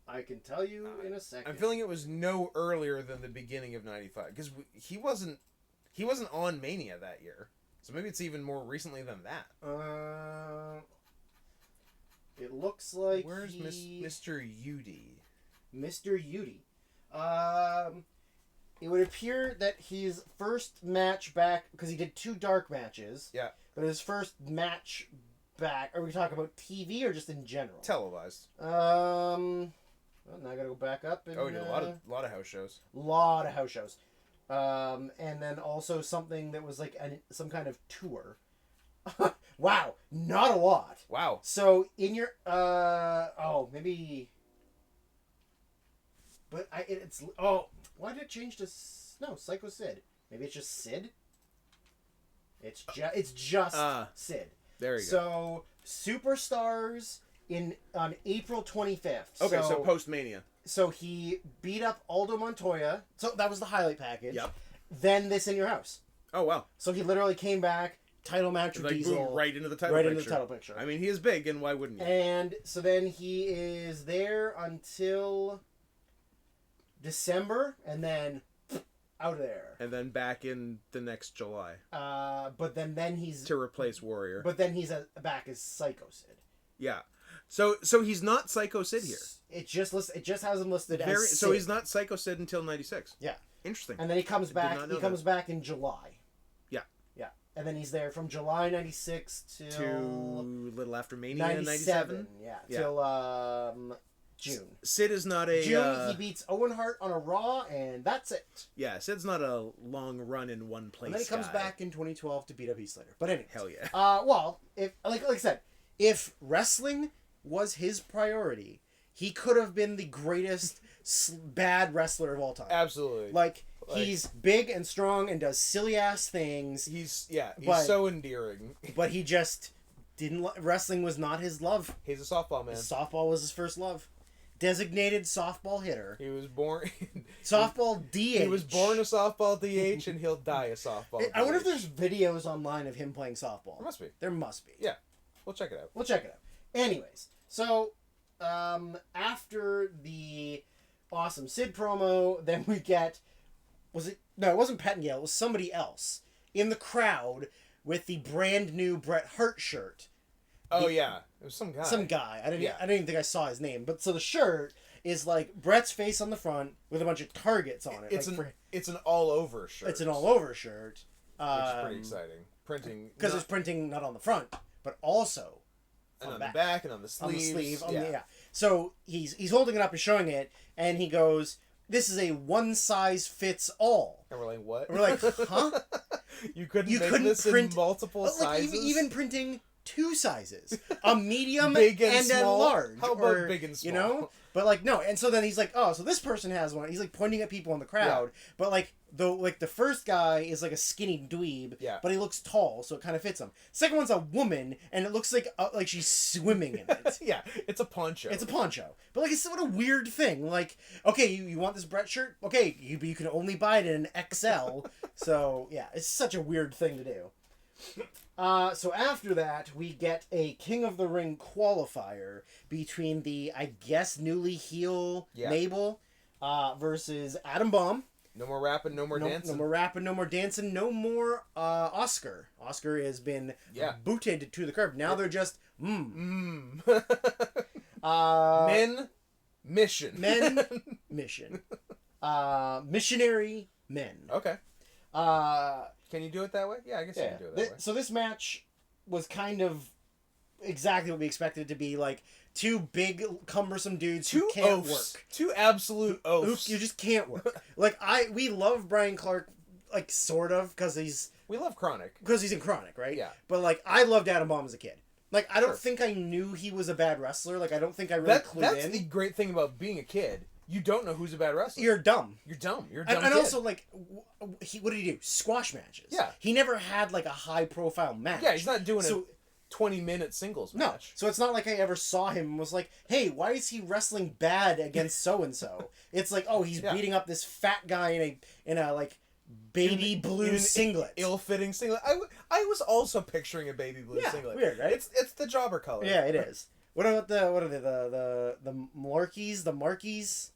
I can tell you in a second. I'm feeling it was no earlier than the beginning of '95 because he wasn't on Mania that year. So maybe it's even more recently than that. It looks like where's Mr. Udy? Mr. Udy. It would appear that his first match back, because he did 2 dark matches. Yeah. But his first match back, are we talking about TV or just in general? Televised. Well, now I gotta go back up. And, he did a lot of house shows. Lot of house shows. And then also something that was like some kind of tour. Wow, not a lot. Wow. So in your maybe, but why did it change to Psycho Sid? Maybe it's just Sid. It's just Sid. There you go. So Superstars on April 25th. Okay, so post Mania. So he beat up Aldo Montoya. So that was the highlight package. Yep. Then This in Your House. Oh wow. So he literally came back. Title match with Diesel. Boom, right into the title picture. I mean, he is big, and why wouldn't you? And so then he is there until December, and then out of there. And then back in the next July. But then he's... to replace Warrior. But then he's back as Psycho Sid. Yeah. So he's not Psycho Sid here. It just has him listed as Sid. So he's not Psycho Sid until 96. Yeah. Interesting. And then he comes back. He comes back in July. Yeah. Yeah. And then he's there from July 96 to a little until after Mania in 97. Yeah, till June. Sid is not a... June, he beats Owen Hart on a Raw, and that's it. Yeah, Sid's not a long run in one place And then he comes back in 2012 to beat up Heath Slater. But anyway. Hell yeah. Well, if like I said, if wrestling was his priority, he could have been the greatest bad wrestler of all time. Absolutely. Like, he's big and strong and does silly ass things. He's so endearing. But he just didn't. Wrestling was not his love. He's a softball man. Softball was his first love. Designated softball hitter. He was born... softball DH. He was born a softball DH, and he'll die a softball DH. I wonder if there's videos online of him playing softball. There must be. There must be. Yeah. We'll check it out. Anyways, so after the awesome Sid promo, then we get... it wasn't Pettingale, it was somebody else in the crowd with the brand new Bret Hart shirt. Oh, yeah. It was some guy. I didn't even think I saw his name. But so the shirt is like Bret's face on the front with a bunch of targets on it. It's an all-over shirt. It's an all-over shirt. Which is pretty exciting. Printing... Because there's printing not on the front, but also on the back and on the sleeves. So he's holding it up and showing it, and he goes, "This is a one-size-fits-all." And we're like, what? And we're like, huh? You couldn't this print in multiple sizes? Even printing 2 sizes, a medium big and small. a large. How about big and small? You know, but like no. And so then he's like, oh, so this person has one. He's like pointing at people in the crowd, but like the first guy is like a skinny dweeb, but he looks tall, so it kind of fits him. Second one's a woman, and it looks like she's swimming in it. Yeah, it's a poncho. But like, it's what a weird thing. Like, okay, you want this Bret shirt? Okay, you can only buy it in an XL. So yeah, it's such a weird thing to do. So after that, we get a King of the Ring qualifier between the, I guess, newly heel Mabel versus Adam Bomb. No more rapping, no more dancing. No more rapping, no more dancing, no more Oscar. Oscar has been booted to the curb. Now they're just, Men, mission. Men, mission. Missionary men. Okay. Can you do it that way? Yeah, I guess you can do it that way. So this match was kind of exactly what we expected it to be. Like, 2 big, cumbersome dudes who can't work. 2 absolute oafs. You just can't work. Like, we love Brian Clark, like, sort of, because he's... We love Chronic. Because he's in Chronic, right? Yeah. But, like, I loved Adam Bomb as a kid. Like, I don't think I knew he was a bad wrestler. Like, I don't think I really clued in. That's the great thing about being a kid. You don't know who's a bad wrestler. You're dumb. You're dumb. You're a dumb and kid. Also, like, what did he do? Squash matches. Yeah. He never had, like, a high-profile match. Yeah, he's not doing a 20-minute singles match. No. So it's not like I ever saw him and was like, hey, why is he wrestling bad against so-and-so? It's like, oh, he's beating up this fat guy in a like, baby blue singlet. Ill-fitting singlet. I was also picturing a baby blue singlet. Weird, right? It's the jobber color. Yeah, it is. What about the Markies? The Markies?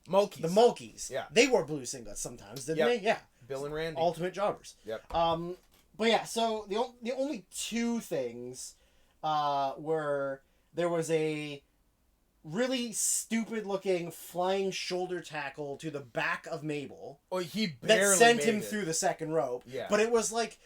Mulkeys. The Mulkeys. Yeah. They wore blue singlets sometimes, didn't they? Yeah. Bill and Randy. Ultimate jobbers. Yep. But yeah, so the only 2 things were there was a really stupid looking flying shoulder tackle to the back of Mabel. Oh, he barely that sent made him it. through the second rope. Yeah. But it was like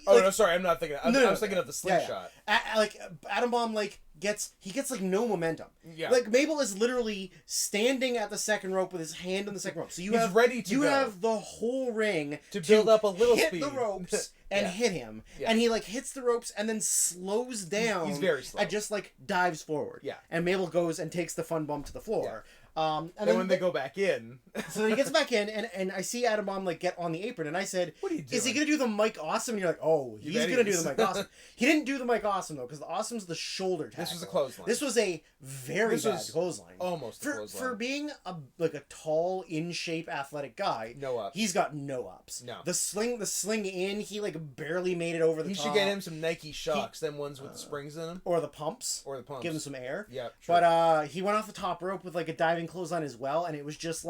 Oh no, sorry, I'm not thinking. I was thinking of the slingshot. Like Adam Bomb gets like no momentum. Yeah. Like Mabel is literally standing at the second rope with his hand on the second rope. So He's ready to go. have the whole ring to build up a little hit speed. the ropes and hit him. Yeah. And he hits the ropes and then slows down. He's very slow. And just dives forward. Yeah. And Mabel goes and takes the fun bump to the floor. Yeah. And then when they go back in... So then he gets back in, and I see Adam Bomb, get on the apron, and I said, what are you doing? Is he going to do the Mike Awesome? And you're like, oh, he's going to do the Mike Awesome. He didn't do the Mike Awesome, though, because the Awesome's the shoulder tackle. This was a clothesline. This was a very bad clothesline. Almost a clothesline. For being a tall, in-shape, athletic guy, no ups. He's got no ups. No. The sling in, he, barely made it over the top. He should get him some Nike Shocks, them ones with the springs in them. Or the pumps. Give him some air. Yeah, sure. But he went off the top rope with, a diving clothesline as well, and it was just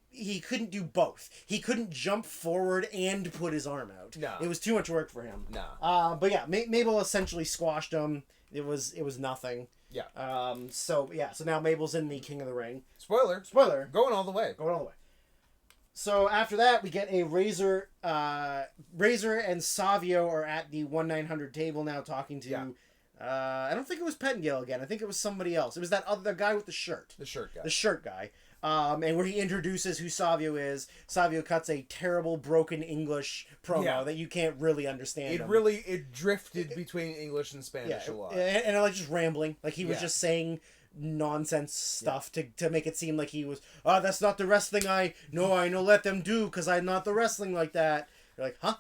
he couldn't do both. He couldn't jump forward and put his arm out. No. It was too much work for him. No. But yeah, Mabel essentially squashed him. It was nothing. Yeah. So now Mabel's in the King of the Ring. Spoiler. Going all the way. So after that, we get a Razor. Razor and Savio are at the 1-900 table now talking to. Yeah. I don't think it was Pettengill again. I think it was somebody else. It was that other guy with the shirt. The shirt guy. The shirt guy. And where he introduces who Savio is. Savio cuts a terrible broken English promo that you can't really understand. It drifted between English and Spanish a lot. And like just rambling. Like he was just saying nonsense stuff to make it seem like he was, that's not the wrestling I know let them do because I'm not the wrestling like that. You're like, huh?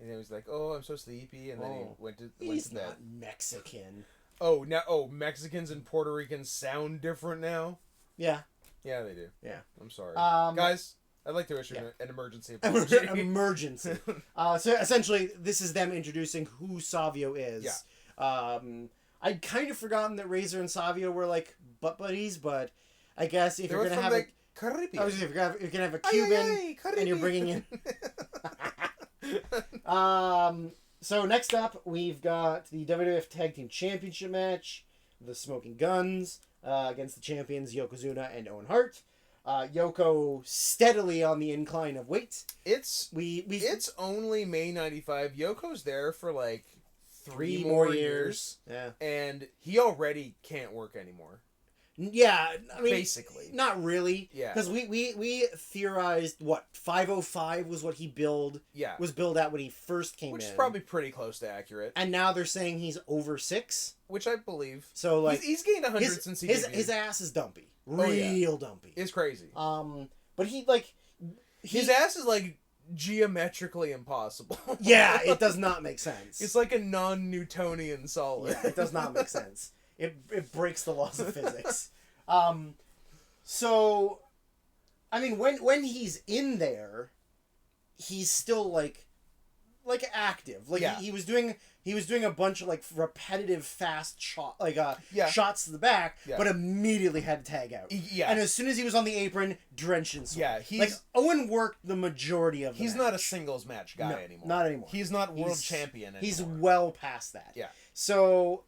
And he was like, oh, I'm so sleepy, and then he went to bed. He's not Mexican. Mexicans and Puerto Ricans sound different now? Yeah. Yeah, they do. Yeah. I'm sorry. Guys, I'd like to issue an emergency apology. Emergency. So essentially, this is them introducing who Savio is. Yeah. I'd kind of forgotten that Razor and Savio were like butt buddies, but I guess if you're gonna have if you're gonna have a Cuban and you're bringing in. So next up, we've got the WWF Tag Team Championship match, the Smoking Guns against the champions Yokozuna and Owen Hart. Yoko steadily on the incline of weight. It's only May 95. Yoko's there for like 3 more years. Yeah. And he already can't work anymore. Yeah, I mean, basically. Not really. Yeah. Because we theorized, 505 was what he was billed at when he first came in. Which is probably pretty close to accurate. And now they're saying he's over 6. Which I believe. So, like... He's gained 100 since he debuted. His ass is dumpy. Real dumpy. It's crazy. But he, like... His ass is, like, geometrically impossible. Yeah, it does not make sense. It's like a non-Newtonian solid. Yeah, it does not make sense. It breaks the laws of physics. So, I mean, when he's in there, he's still like active. Like he was doing a bunch of like repetitive fast shots to the back, but immediately had to tag out. Yeah. And as soon as he was on the apron, drenched in sweat. Yeah, like Owen worked the majority of the He's match. not a singles match guy anymore. Not anymore. He's not world champion anymore. He's well past that. Yeah. So,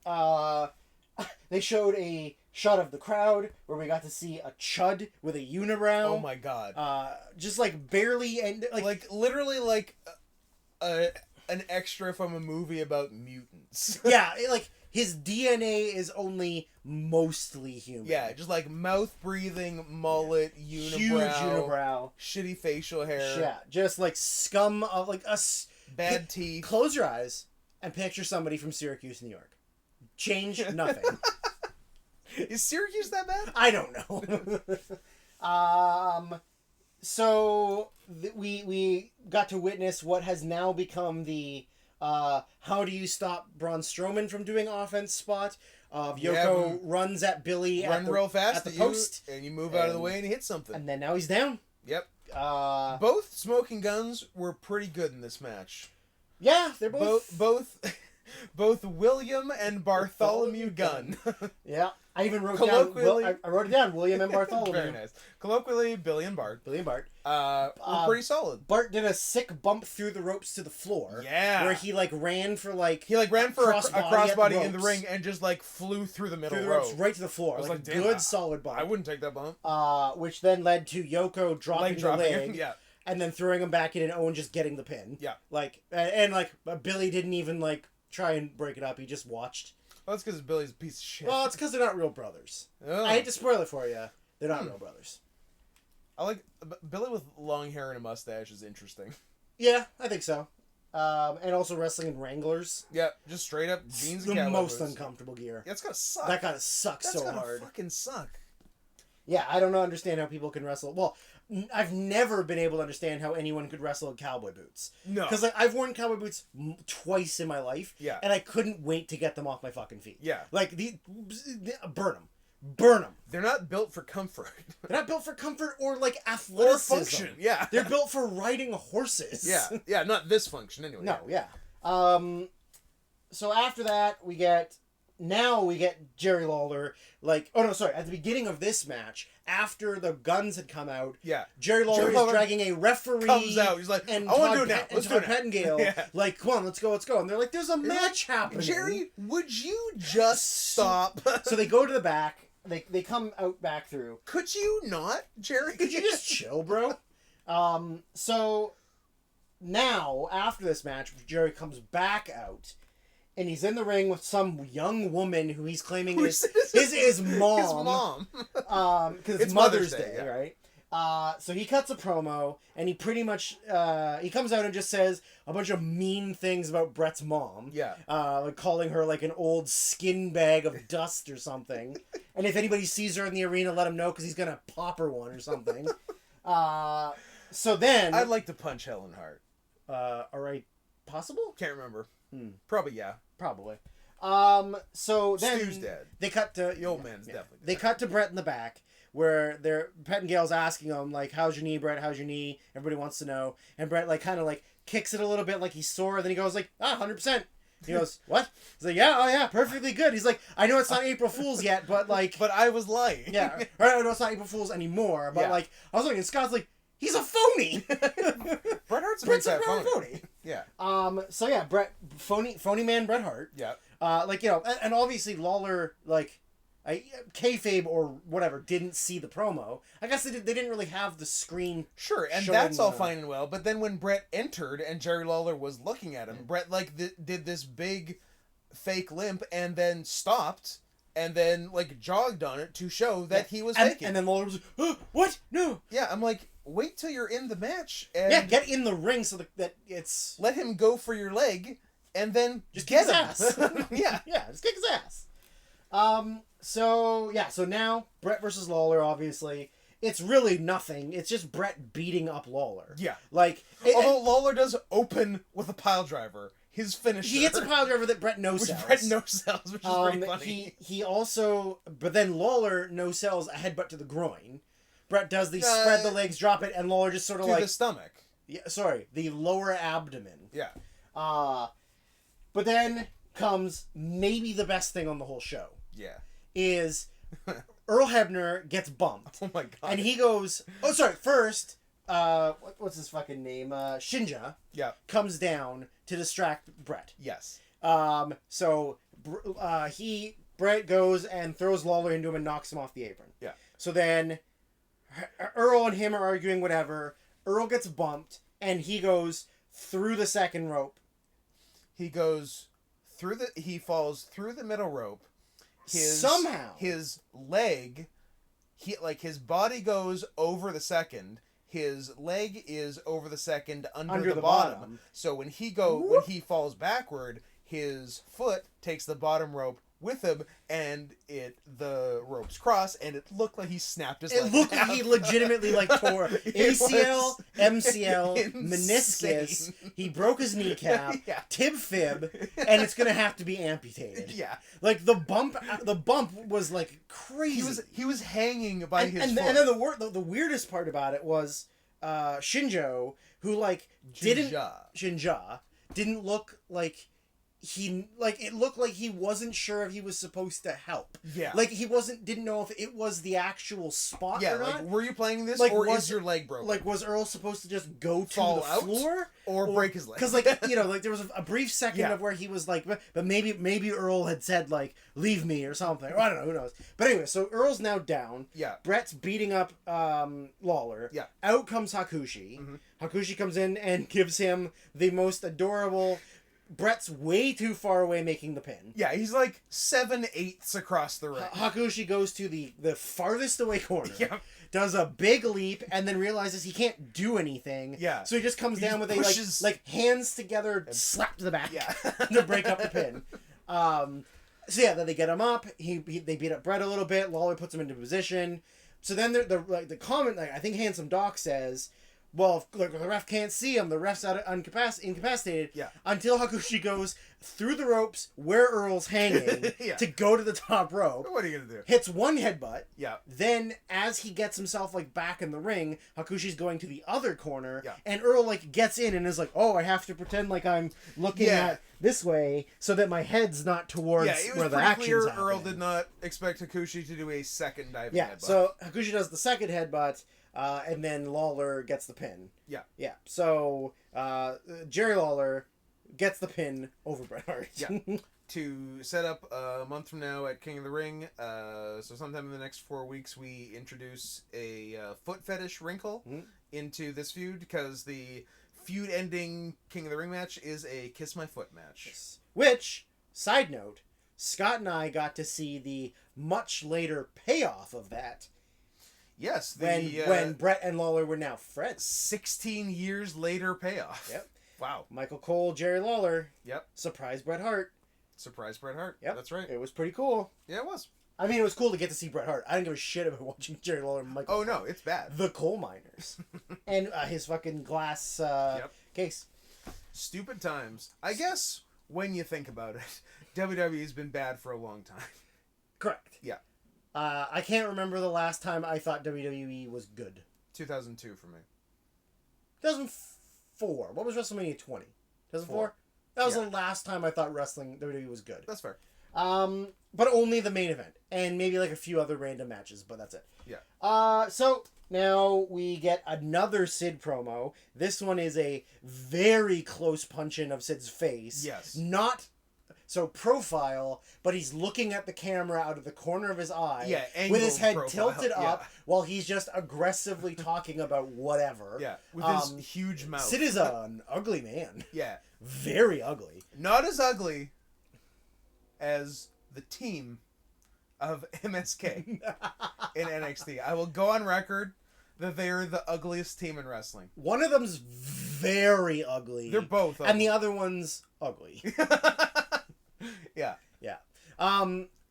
they showed a shot of the crowd where we got to see a chud with a unibrow. Oh my god. Just like barely and like literally like an extra from a movie about mutants. Yeah, like his DNA is only mostly human. Yeah, just like mouth breathing, mullet, unibrow, huge unibrow, shitty facial hair. Yeah, just like scum of like bad teeth. Close your eyes and picture somebody from Syracuse, New York. Change nothing. Is Syracuse that bad? I don't know. So we got to witness what has now become the how do you stop Braun Strowman from doing offense spot of Yoko runs at Billy real fast at the post and you move out of the way and he hits something. And then now he's down. Yep. Both Smoking Guns were pretty good in this match. Yeah, they're both William and Bartholomew Gunn. Yeah, I even wrote down. I wrote it down. William and Bartholomew. Very nice. Colloquially, Billy and Bart. Were pretty solid. Bart did a sick bump through the ropes to the floor. Yeah, where he ran for a crossbody in the ring and just like flew through the middle ropes right to the floor. I was like good solid bump. I wouldn't take that bump. Which then led to Yoko dropping the leg. Yeah. And then throwing him back in and Owen just getting the pin. Yeah. Billy didn't even try and break it up. He just watched. Well, that's because Billy's a piece of shit. Well, it's because they're not real brothers. Oh. I hate to spoil it for you. They're not real brothers. I like Billy with long hair and a mustache is interesting. Yeah, I think so. And also wrestling in Wranglers. Yeah, just straight up jeans and the cowboy most boots. uncomfortable gear. Yeah, it's gotta suck. That gotta suck so hard. That's gotta fucking suck. Yeah, I don't understand how people can wrestle. Well, I've never been able to understand how anyone could wrestle in cowboy boots. No. Because I've worn cowboy boots twice in my life. Yeah. And I couldn't wait to get them off my fucking feet. Yeah. Burn them. Burn them. They're not built for comfort. They're not built for comfort or athleticism. Or function, yeah. They're built for riding horses. Yeah, yeah, not this function anyway. No, yeah. So after that, we get Jerry Lawler, at the beginning of this match, after the Guns had come out, Jerry Lawler is dragging a referee. Comes out, he's like, I want to do it now. Let's do it now. Pettengill, come on, let's go. And they're like, there's a match happening. Jerry, would you just stop? So they go to the back. They come out back through. Could you not, Jerry? Could you just chill, bro? So now after this match, Jerry comes back out. And he's in the ring with some young woman who he's claiming is his mom. His mom. Because it's Mother's Day, right? So he cuts a promo, and he pretty much he comes out and just says a bunch of mean things about Bret's mom. Yeah. Like calling her like an old skin bag of dust or something. And if anybody sees her in the arena, let him know because he's gonna pop her one or something. So then I'd like to punch Helen Hart. All right, possible? Can't remember. Probably yeah. Probably. So then Stu's dead. They cut to the old man's definitely dead. They cut to Bret in the back where Pettingale's asking him like, "How's your knee, Bret? How's your knee?" Everybody wants to know, and Bret like kind of like kicks it a little bit like he's sore. Then he goes like, 100%. He goes, "What?" He's like, "Yeah, oh yeah, perfectly good." He's like, "I know it's not April Fool's yet, but like, but I was lying." Yeah, or I know it's not April Fool's anymore, but like I was looking, and Scott's like, "He's a phony." Bret Hart's a big fat phony. Yeah. So yeah, phony man Bret Hart. Yeah. Like, you know, and obviously Lawler, like, kayfabe or whatever, didn't see the promo. I guess they didn't really have the screen. Sure, and that's all fine and well. But then when Bret entered and Jerry Lawler was looking at him, Bret like did this big fake limp and then stopped and then like jogged on it to show that he was faking. And then Lawler was like, "Oh, what? No." Yeah, I'm like, wait till you're in the match. And get in the ring so that it's... Let him go for your leg, and then just kick his ass. Yeah. Yeah, just kick his ass. So now, Bret versus Lawler, obviously. It's really nothing. It's just Bret beating up Lawler. Yeah. Like... Although Lawler does open with a pile driver. His finisher. He hits a pile driver that Bret no-sells. Which Bret no-sells, which is very funny. He also... But then Lawler no-sells a headbutt to the groin. Bret does the spread the legs, drop it, and Lawler just sort of to like... the stomach. Yeah, sorry, the lower abdomen. Yeah. But then comes maybe the best thing on the whole show. Yeah. Is Earl Hebner gets bumped. Oh my god. And he goes... Oh, sorry, first... what's his fucking name? Shinja. Yeah. Comes down to distract Bret. Yes. So Bret goes and throws Lawler into him and knocks him off the apron. Yeah. So then Earl and him are arguing whatever. Earl gets bumped and he goes through the second rope. He goes through he falls through the middle rope. Somehow his leg, his body goes over the second. His leg is over the second under the bottom. So when he falls backward, his foot takes the bottom rope with him, and the ropes cross, and it looked like he snapped his leg. It looked like he legitimately tore ACL, MCL, meniscus. He broke his kneecap, tib fib, and it's gonna have to be amputated. Yeah, like the bump was like crazy. He was hanging by his foot. And then the weirdest part about it was Shinjo, who Shinja didn't look like. It looked like he wasn't sure if he was supposed to help. Yeah. Like he didn't know if it was the actual spot or not. Like, were you playing this is your leg broken? Like, was Earl supposed to just go to Fall the out floor? Or break his leg? Because, there was a brief second of where he was like, but maybe Earl had said, leave me or something. Or I don't know, who knows. But anyway, so Earl's now down. Yeah. Bret's beating up Lawler. Yeah. Out comes Hakushi. Mm-hmm. Hakushi comes in and gives him the most adorable... Bret's way too far away making the pin. Yeah, he's like 7/8 across the ring. Hakushi goes to the farthest away corner. Yeah. Does a big leap and then realizes he can't do anything. Yeah. So he just comes down with a hands together slap to the back. Yeah. To break up the pin. Then they get him up. They beat up Bret a little bit. Lawler puts him into position. So then the comment, I think Handsome Doc says, well, the ref can't see him. The ref's incapacitated. Yeah. Until Hakushi goes through the ropes where Earl's hanging to go to the top rope. What are you gonna do? Hits one headbutt. Yeah. Then, as he gets himself back in the ring, Hakushi's going to the other corner, yeah. and Earl gets in and is like, "Oh, I have to pretend like I'm looking at this way so that my head's not towards where the action's happening." Earl did not expect Hakushi to do a second diving headbutt. So Hakushi does the second headbutt. And then Lawler gets the pin. Yeah. Yeah. So Jerry Lawler gets the pin over Bret Hart. Yeah. to set up a month from now at King of the Ring. So sometime in the next 4 weeks, we introduce a foot fetish wrinkle into this feud, because the feud-ending King of the Ring match is a Kiss My Foot match. Yes. Which, side note, Scott and I got to see the much later payoff of that. Yes. When Brett and Lawler were now friends. 16 years later payoff. Yep. Wow. Michael Cole, Jerry Lawler. Yep. Surprise Bret Hart. Surprise Bret Hart. Yep. That's right. It was pretty cool. Yeah, it was. I mean, it was cool to get to see Bret Hart. I didn't give a shit about watching Jerry Lawler and Michael Cole. Cole. No, it's bad. The coal miners. And his fucking glass case. Stupid times. I guess, when you think about it, WWE's been bad for a long time. Correct. Yeah. I can't remember the last time I thought WWE was good. 2002 for me. 2004. What was WrestleMania 20? 2004? That was the last time I thought WWE was good. That's fair. But only the main event. And maybe like a few other random matches, but that's it. Yeah. So now we get another Sid promo. This one is a very close punch-in of Sid's face. Yes. Not so profile, but he's looking at the camera out of the corner of his eye. Yeah, with his head profile. tilted up while he's just aggressively talking about whatever. Yeah, with his huge mouth. Sid is an ugly man. Yeah. Very ugly. Not as ugly as the team of MSK in NXT. I will go on record that they are the ugliest team in wrestling. One of them's very ugly. They're both ugly. And the other one's ugly. Yeah. Yeah.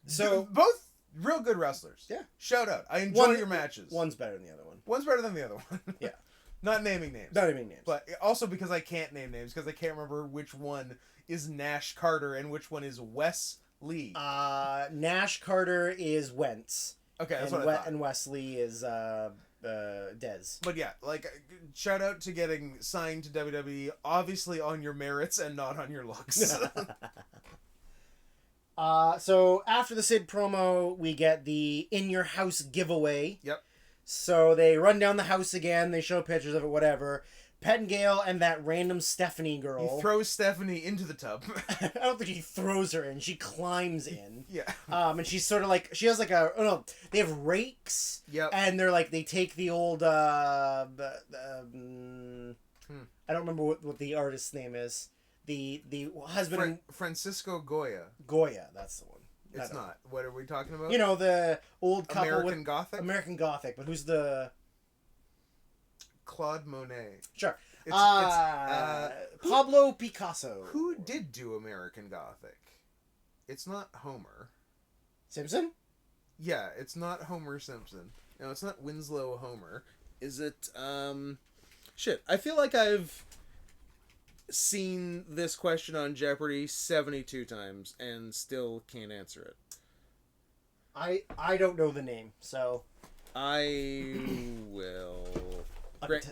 So both real good wrestlers. Yeah. Shout out. I enjoy your matches. One's better than the other one. One's better than the other one. Yeah. Not naming names. Not naming names. But also because I can't name names, because I can't remember which one is Nash Carter and which one is Wes Lee. Nash Carter is Wentz. Okay, that's and what I thought. And Wesley is Dez. But yeah, like, shout out to getting signed to WWE, obviously on your merits and not on your looks. So after the Sid promo, we get the In Your House giveaway. Yep. So they run down the house again. They show pictures of it, whatever. Pettingale and that random Stephanie girl. He throws Stephanie into the tub. I don't think he throws her in. She climbs in. Yeah. And she's sort of like, she has like they have rakes. Yep. And they're like, they take the old, I don't remember what the artist's name is. The husband. Francisco Goya. Goya, that's the one. It's not. What are we talking about? You know, the old couple American Gothic? American Gothic, but who's the... Claude Monet. Sure. It's Pablo Picasso. Who did do American Gothic? It's not Homer. Simpson? Yeah, it's not Homer Simpson. No, it's not Winslow Homer. Is it, Shit, I feel like I've seen this question on Jeopardy 72 times and still can't answer it. I don't know the name, so... I will...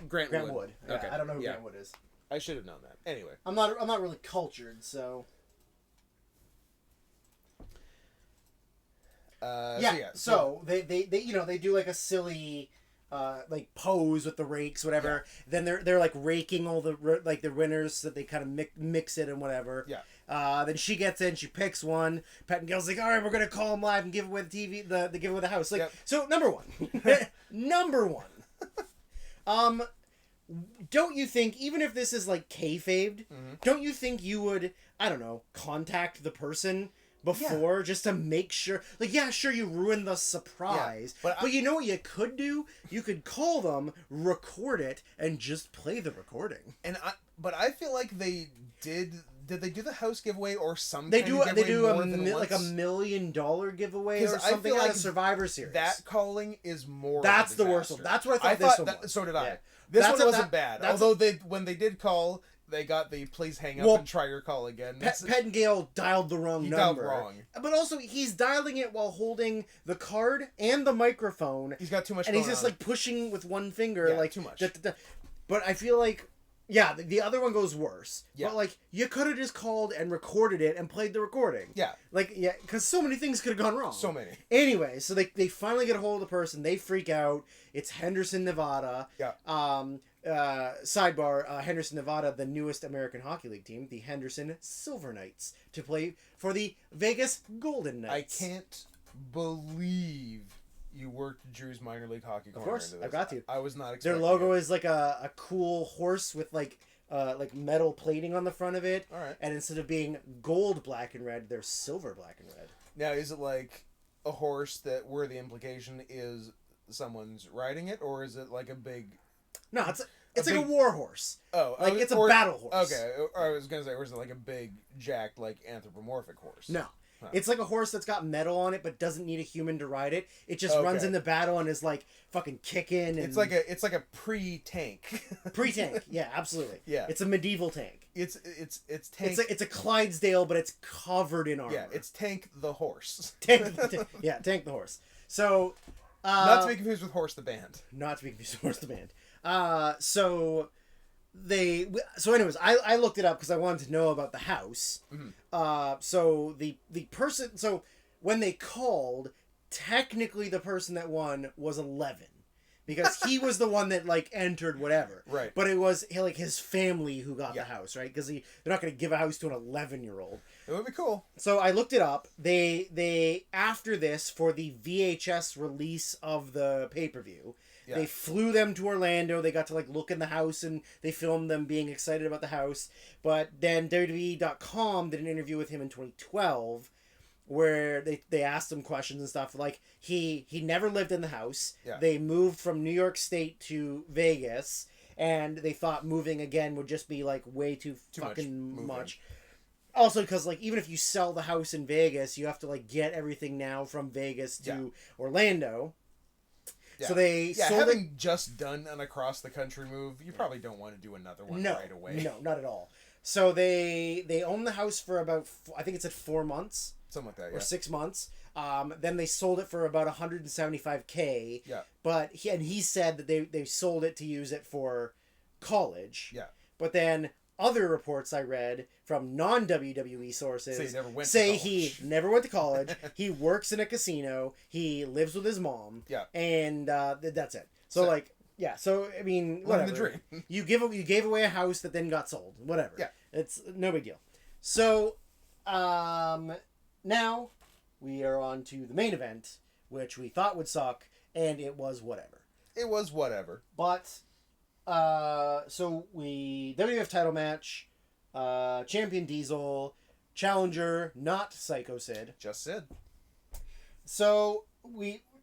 Grant Wood. Yeah, okay. I don't know who Grant Wood is. I should have known that. Anyway. I'm not really cultured, so... So they you know, they do like a silly like pose with the rakes, whatever. Yeah. Then they're like raking all the winners so that they kind of mix it and whatever. Yeah. Then she gets in, she picks one. Pettingale's like, all right, we're gonna call him live and give away the TV, the giveaway the house. Like, yep. So number one, number one. Don't you think, even if this is like kayfabed, don't you think you would, I don't know, contact the person before just to make sure? Like, yeah, sure, you ruined the surprise, but you know what you could do? You could call them, record it, and just play the recording. But I feel like they did. Did they do the house giveaway or some? They do like $1 million giveaway or something like a Survivor Series. That calling is more. That's the worst one. That's what I thought. This one was. So did I. Yeah. This one wasn't bad. Although when they did call, they got the please hang up and try your call again. Pettingale dialed the wrong number. Dialed wrong. But also, he's dialing it while holding the card and the microphone. He's got too much. And he's just like pushing with one finger, like too much. But I feel like Yeah, the other one goes worse. Yeah. But, like, you could have just called and recorded it and played the recording. Yeah. Like, yeah, because so many things could have gone wrong. So many. Anyway, so they finally get a hold of the person. They freak out. It's Henderson, Nevada. Yeah. Sidebar, Henderson, Nevada, the newest American Hockey League team, the Henderson Silver Knights, to play for the Vegas Golden Knights. I can't believe you worked Drew's minor league hockey corner. Of course, into this. I've got to. I was not expecting Their logo it. is like a cool horse with like metal plating on the front of it. All right. And instead of being gold, black, and red, they're silver, black, and red. Now, is it like a horse that where the implication is someone's riding it, or is it like a big... No, it's like a war horse. Oh, like it's a battle horse. Okay, I was gonna say, or is it like a big, jacked, like anthropomorphic horse? No, huh. It's like a horse that's got metal on it, but doesn't need a human to ride it. It just runs into battle and is like fucking kicking. And... It's like a pre-tank. Pre-tank, yeah, absolutely. Yeah, it's a medieval tank. It's tank. It's a Clydesdale, but it's covered in armor. Yeah, it's Tank the horse. Tank the horse. So, not to be confused with Horse the band. Not to be confused with Horse the band. So anyways, I looked it up because I wanted to know about the house. Mm-hmm. So the person, so when they called, technically the person that won was 11 because he was the one that like entered whatever. Right. But it was like his family who got the house, right? Because they're not going to give a house to an 11-year-old. It would be cool. So I looked it up. They after this, for the VHS release of the pay-per-view, they flew them to Orlando. They got to like look in the house and they filmed them being excited about the house. But then WWE.com did an interview with him in 2012 where they asked him questions and stuff. Like he never lived in the house. Yeah. They moved from New York State to Vegas and they thought moving again would just be like way too fucking much. Also, because like even if you sell the house in Vegas, you have to like get everything now from Vegas to Orlando. Yeah. So they sold having just done an across the country move, you probably don't want to do another one right away. No, not at all. So they owned the house for about I think it said 4 months, something like that, or 6 months. Then they sold it for about $175K. Yeah. But he said that they sold it to use it for college. Yeah. But then other reports I read from non-WWE sources say he never went to college. He works in a casino. He lives with his mom. Yeah. And that's it. So like, yeah. So I mean, whatever. The dream. You gave away a house that then got sold. Whatever. Yeah. It's no big deal. So, now we are on to the main event, which we thought would suck, and it was whatever. It was whatever. But. So WWF title match, champion Diesel, challenger not Psycho Sid. Just Sid. So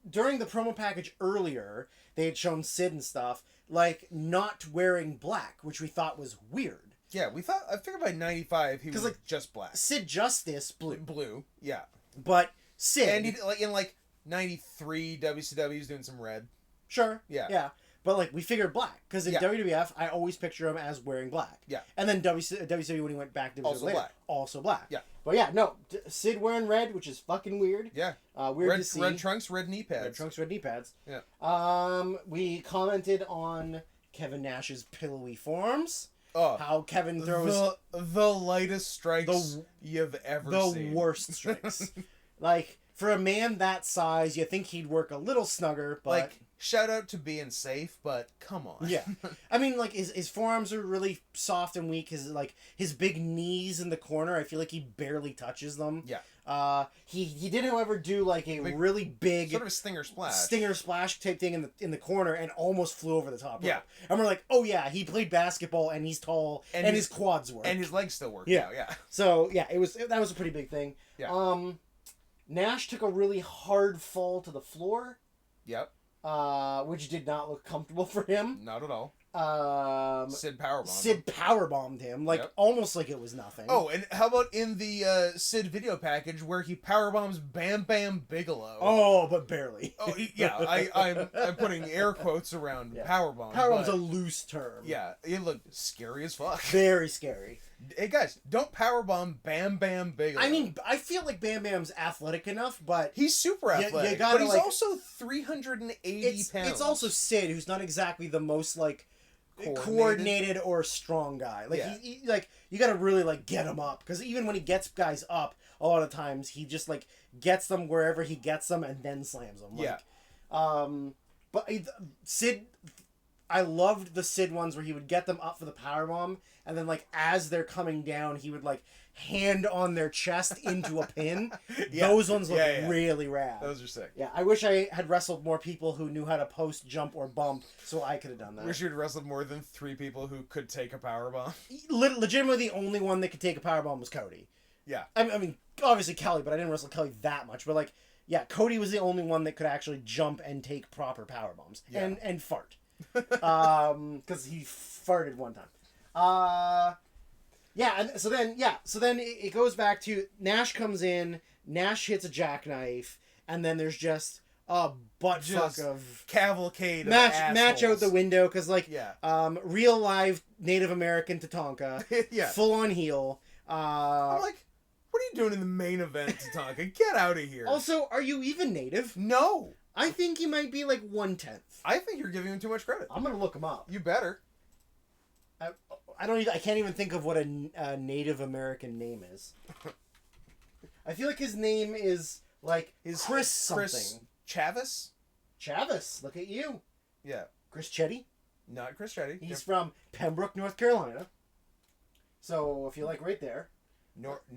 during the promo package earlier, they had shown Sid and stuff like not wearing black, which we thought was weird. Yeah, I figured by 95 he was like just black. Sid Justice blue. Blue, yeah. But Sid, and he, like in like 93 WCW was doing some red. Sure. Yeah. Yeah. But, like, we figured black. Because in WWF, I always picture him as wearing black. Yeah. And then WCW, when he went back to WCW later, also black. Yeah. But, yeah, no. Sid wearing red, which is fucking weird. Yeah. Weird to see. Red trunks, red knee pads. Red trunks, red knee pads. Yeah. We commented on Kevin Nash's pillowy forearms. Oh. How Kevin throws... The lightest strikes you've ever seen. The worst strikes. Like, for a man that size, you think he'd work a little snugger, but... Like... Shout out to being safe, but come on. Yeah. I mean, like, his forearms are really soft and weak. His big knees in the corner, I feel like he barely touches them. Yeah. He did, however, do, like, a really big... Sort of a stinger splash. Stinger splash type thing in the corner and almost flew over the top rope. Yeah. And we're like, oh, yeah, he played basketball and he's tall and his quads work. And his legs still work. Yeah. Yeah. So, yeah, that was a pretty big thing. Yeah. Nash took a really hard fall to the floor. Yep. Which did not look comfortable for him. Not at all. Sid powerbombed him, like almost like it was nothing. Oh, and how about in the Sid video package where he powerbombs Bam Bam Bigelow? Oh, but barely. Oh, yeah. I'm putting air quotes around powerbomb. Powerbomb's a loose term. Yeah, it looked scary as fuck. Very scary. Hey guys, don't powerbomb Bam Bam Bigelow. I mean, I feel like Bam Bam's athletic enough, but he's super athletic. Gotta, but he's also 380 pounds. It's also Sid, who's not exactly the most like coordinated or strong guy. Like he like you got to really like get him up, because even when he gets guys up, a lot of times he just like gets them wherever he gets them and then slams them. Like, but Sid, I loved the Sid ones where he would get them up for the powerbomb, and then like as they're coming down, he would like hand on their chest into a pin. Those ones look really rad. Those are sick. Yeah, I wish I had wrestled more people who knew how to post, jump, or bump, so I could have done that. Wish you'd wrestled more than 3 people who could take a powerbomb. Legitimately, the only one that could take a powerbomb was Cody. Yeah. I mean, obviously Kelly, but I didn't wrestle Kelly that much. But like, yeah, Cody was the only one that could actually jump and take proper powerbombs. Yeah. And fart. Because he farted one time. Yeah, and so then it goes back to Nash comes in, Nash hits a jackknife, and then there's just a butt fuck of cavalcade match out the window, because like real live Native American Tatanka, full on heel. I'm like, what are you doing in the main event, Tatanka? Get out of here. Also, are you even Native? No. I think he might be like 1/10. I think you're giving him too much credit. I'm gonna look him up. You better. I can't even think of what a Native American name is. I feel like his name is like Chris something. Chris Chavis? Chavis, look at you. Yeah. Chris Chetty? Not Chris Chetty. He's from Pembroke, North Carolina. So if you like right there.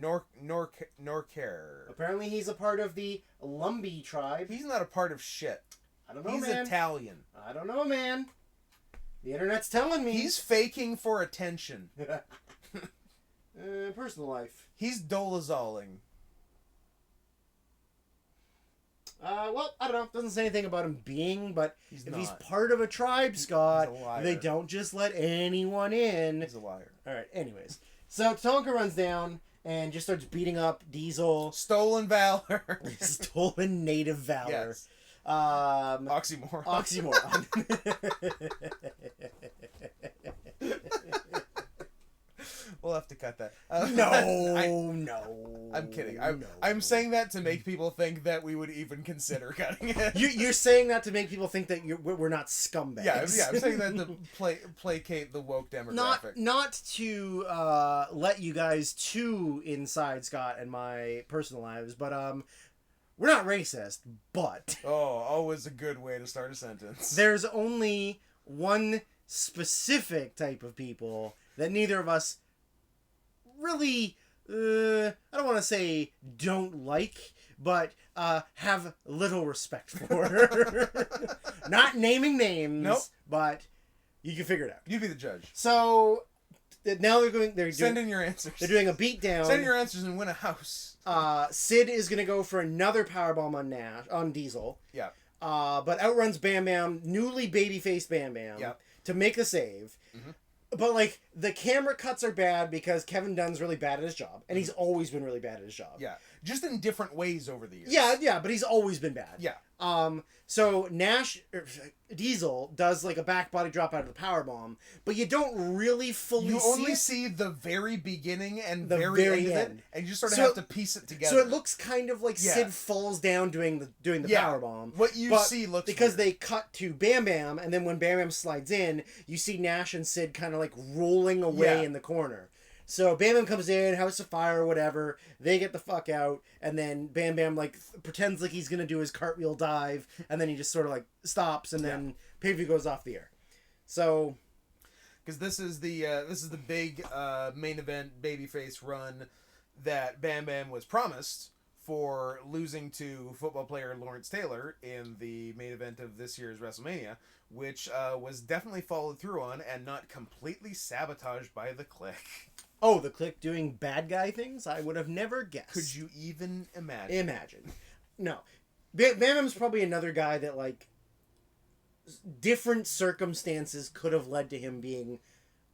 Norcare. Apparently he's a part of the Lumbee tribe. He's not a part of shit. I don't know, man. He's Italian. I don't know, man. The internet's telling me. He's faking for attention. Personal life. He's dolazoling. Well, I don't know. Doesn't say anything about him being, but if he's part of a tribe, Scott, they don't just let anyone in. He's a liar. All right, anyways. So Tonka runs down and just starts beating up Diesel. Stolen valor. Stolen native valor. Yes. Oxymoron. We'll have to cut that. No. I'm kidding. I'm saying that to make people think that we would even consider cutting it. You're saying that to make people think that we're not scumbags. Yeah. I'm saying that to placate the woke demographic. Not to let you guys too inside Scott and my personal lives, but we're not racist, but always a good way to start a sentence. There's only one specific type of people that neither of us really, I don't want to say don't like, but have little respect for. Not naming names, nope. But you can figure it out. You be the judge. So now send in your answers. They're doing a beatdown. Send in your answers and win a house. Sid is gonna go for another powerbomb on Diesel. Yeah. But outruns Bam Bam, newly babyface Bam Bam, to make the save. Mm-hmm. But like the camera cuts are bad because Kevin Dunn's really bad at his job, and he's always been really bad at his job. Yeah, just in different ways over the years. Yeah, but he's always been bad. Yeah. So Diesel does like a back body drop out of the powerbomb, but you don't really fully see it. You only see the very beginning and the very end of it, and you just sort of have to piece it together. So it looks kind of like Sid falls down doing the powerbomb. What you see looks because weird. They cut to Bam Bam, and then when Bam Bam slides in, you see Nash and Sid kind of like rolling away in the corner. So Bam Bam comes in, House of Fire or whatever, they get the fuck out, and then Bam Bam like pretends like he's gonna do his cartwheel dive, and then he just sort of like stops, and then pay-per-view goes off the air. So, because this is the big main event babyface run that Bam Bam was promised for losing to football player Lawrence Taylor in the main event of this year's WrestleMania, which was definitely followed through on and not completely sabotaged by the Clique. Oh, the Clique doing bad guy things? I would have never guessed. Could you even imagine? No. Bam Bam's probably another guy that, like, different circumstances could have led to him being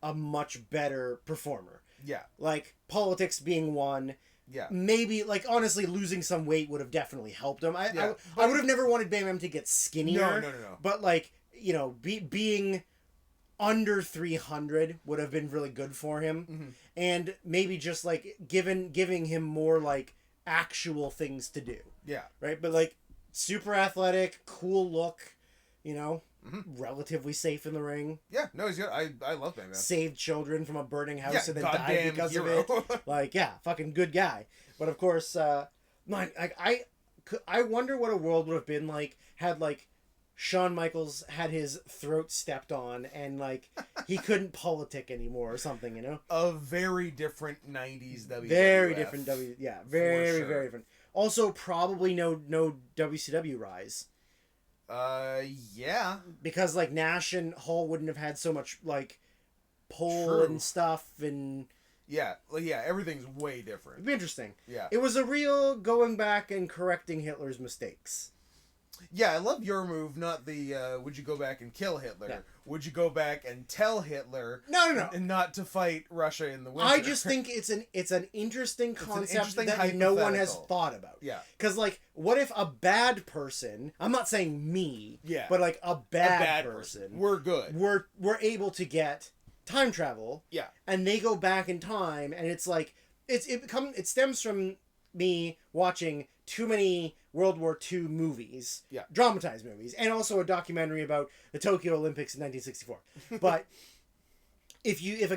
a much better performer. Yeah. Like, politics being one. Yeah. Maybe, like, honestly, losing some weight would have definitely helped him. I would have never wanted Bam Bam to get skinnier. No. But, like, you know, being under 300 would have been really good for him. Mm-hmm. And maybe just, like, giving him more, like, actual things to do. Yeah. Right? But, like, super athletic, cool look, you know? relatively safe in the ring. Yeah, no, he's good. I love Bam Bam. Saved children from a burning house and then died goddamn because hero. of it. Like, yeah, fucking good guy. But of course, I wonder what a world would have been like had, like, Shawn Michaels had his throat stepped on and, like, he couldn't politic anymore or something, you know? A very different 90s WWF. Very different very sure. different. Also, probably no WCW rise. Yeah. Because, like, Nash and Hall wouldn't have had so much, like, pull True. and stuff and... Yeah, everything's way different. It'd be interesting. Yeah. It was a real going back and correcting Hitler's mistakes. Yeah, I love your move, not the, would you go back and kill Hitler? Yeah. Would you go back and tell Hitler... No. And not to fight Russia in the winter? I just think it's an interesting concept that hypothetical. no one has thought about. Yeah. Because, like, what if a bad person... I'm not saying me. Yeah. But, like, a bad person... We're good. We're able to get time travel. Yeah. And they go back in time, and it's like... It stems from me watching too many World War II movies, dramatized movies, and also a documentary about the Tokyo Olympics in 1964. But if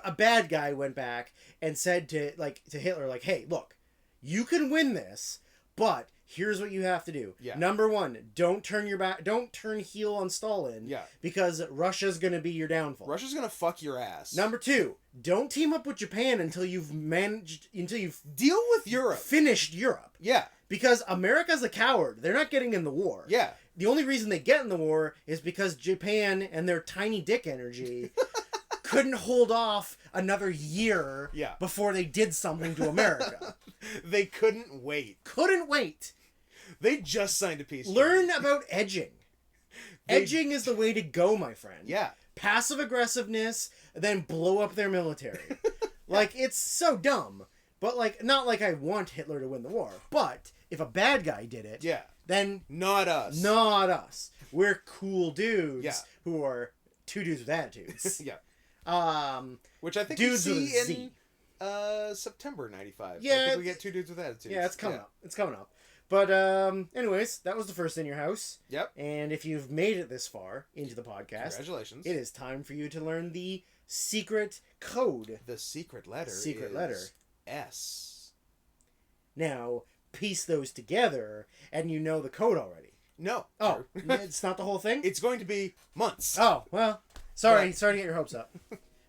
a bad guy went back and said to Hitler, like, hey, look, you can win this, but here's what you have to do. Yeah. Number one, don't turn heel on Stalin. Yeah. Because Russia's gonna be your downfall. Russia's gonna fuck your ass. Number two, don't team up with Japan until you've deal with Europe. Finished Europe. Yeah. Because America's a coward. They're not getting in the war. Yeah. The only reason they get in the war is because Japan and their tiny dick energy couldn't hold off another year before they did something to America. They couldn't wait. They just signed a peace treaty. Learn about edging. Edging is the way to go, my friend. Yeah. Passive aggressiveness, then blow up their military. Like, it's so dumb. But, like, not like I want Hitler to win the war. But if a bad guy did it, then... Not us. Not us. We're cool dudes who are two dudes with attitudes. Which I think dudes we with a see Z. in September 95. Yeah. I think we get two dudes with attitudes. Yeah, it's coming up. It's coming up. But, anyways, that was the first In Your House. Yep. And if you've made it this far into the podcast... Congratulations. It is time for you to learn the secret code. The secret letter is S. Now, piece those together, and you know the code already. No. Oh, it's not the whole thing? It's going to be months. Oh, well, sorry to get your hopes up.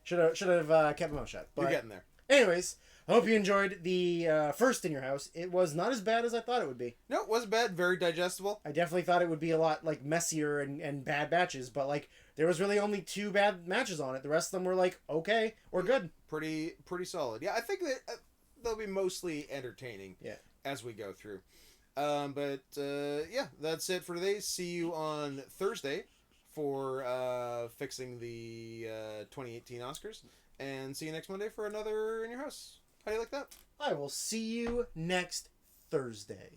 Should have kept my mouth shut. But you're getting there. Anyways, I hope you enjoyed the first In Your House. It was not as bad as I thought it would be. No, it wasn't bad. Very digestible. I definitely thought it would be a lot, like, messier and bad matches, but, like, there was really only 2 bad matches on it. The rest of them were, like, okay or good. Pretty solid. Yeah, I think that they'll be mostly entertaining as we go through. But that's it for today. See you on Thursday for fixing the 2018 Oscars. And see you next Monday for another In Your House. How do you like that? I will see you next Thursday.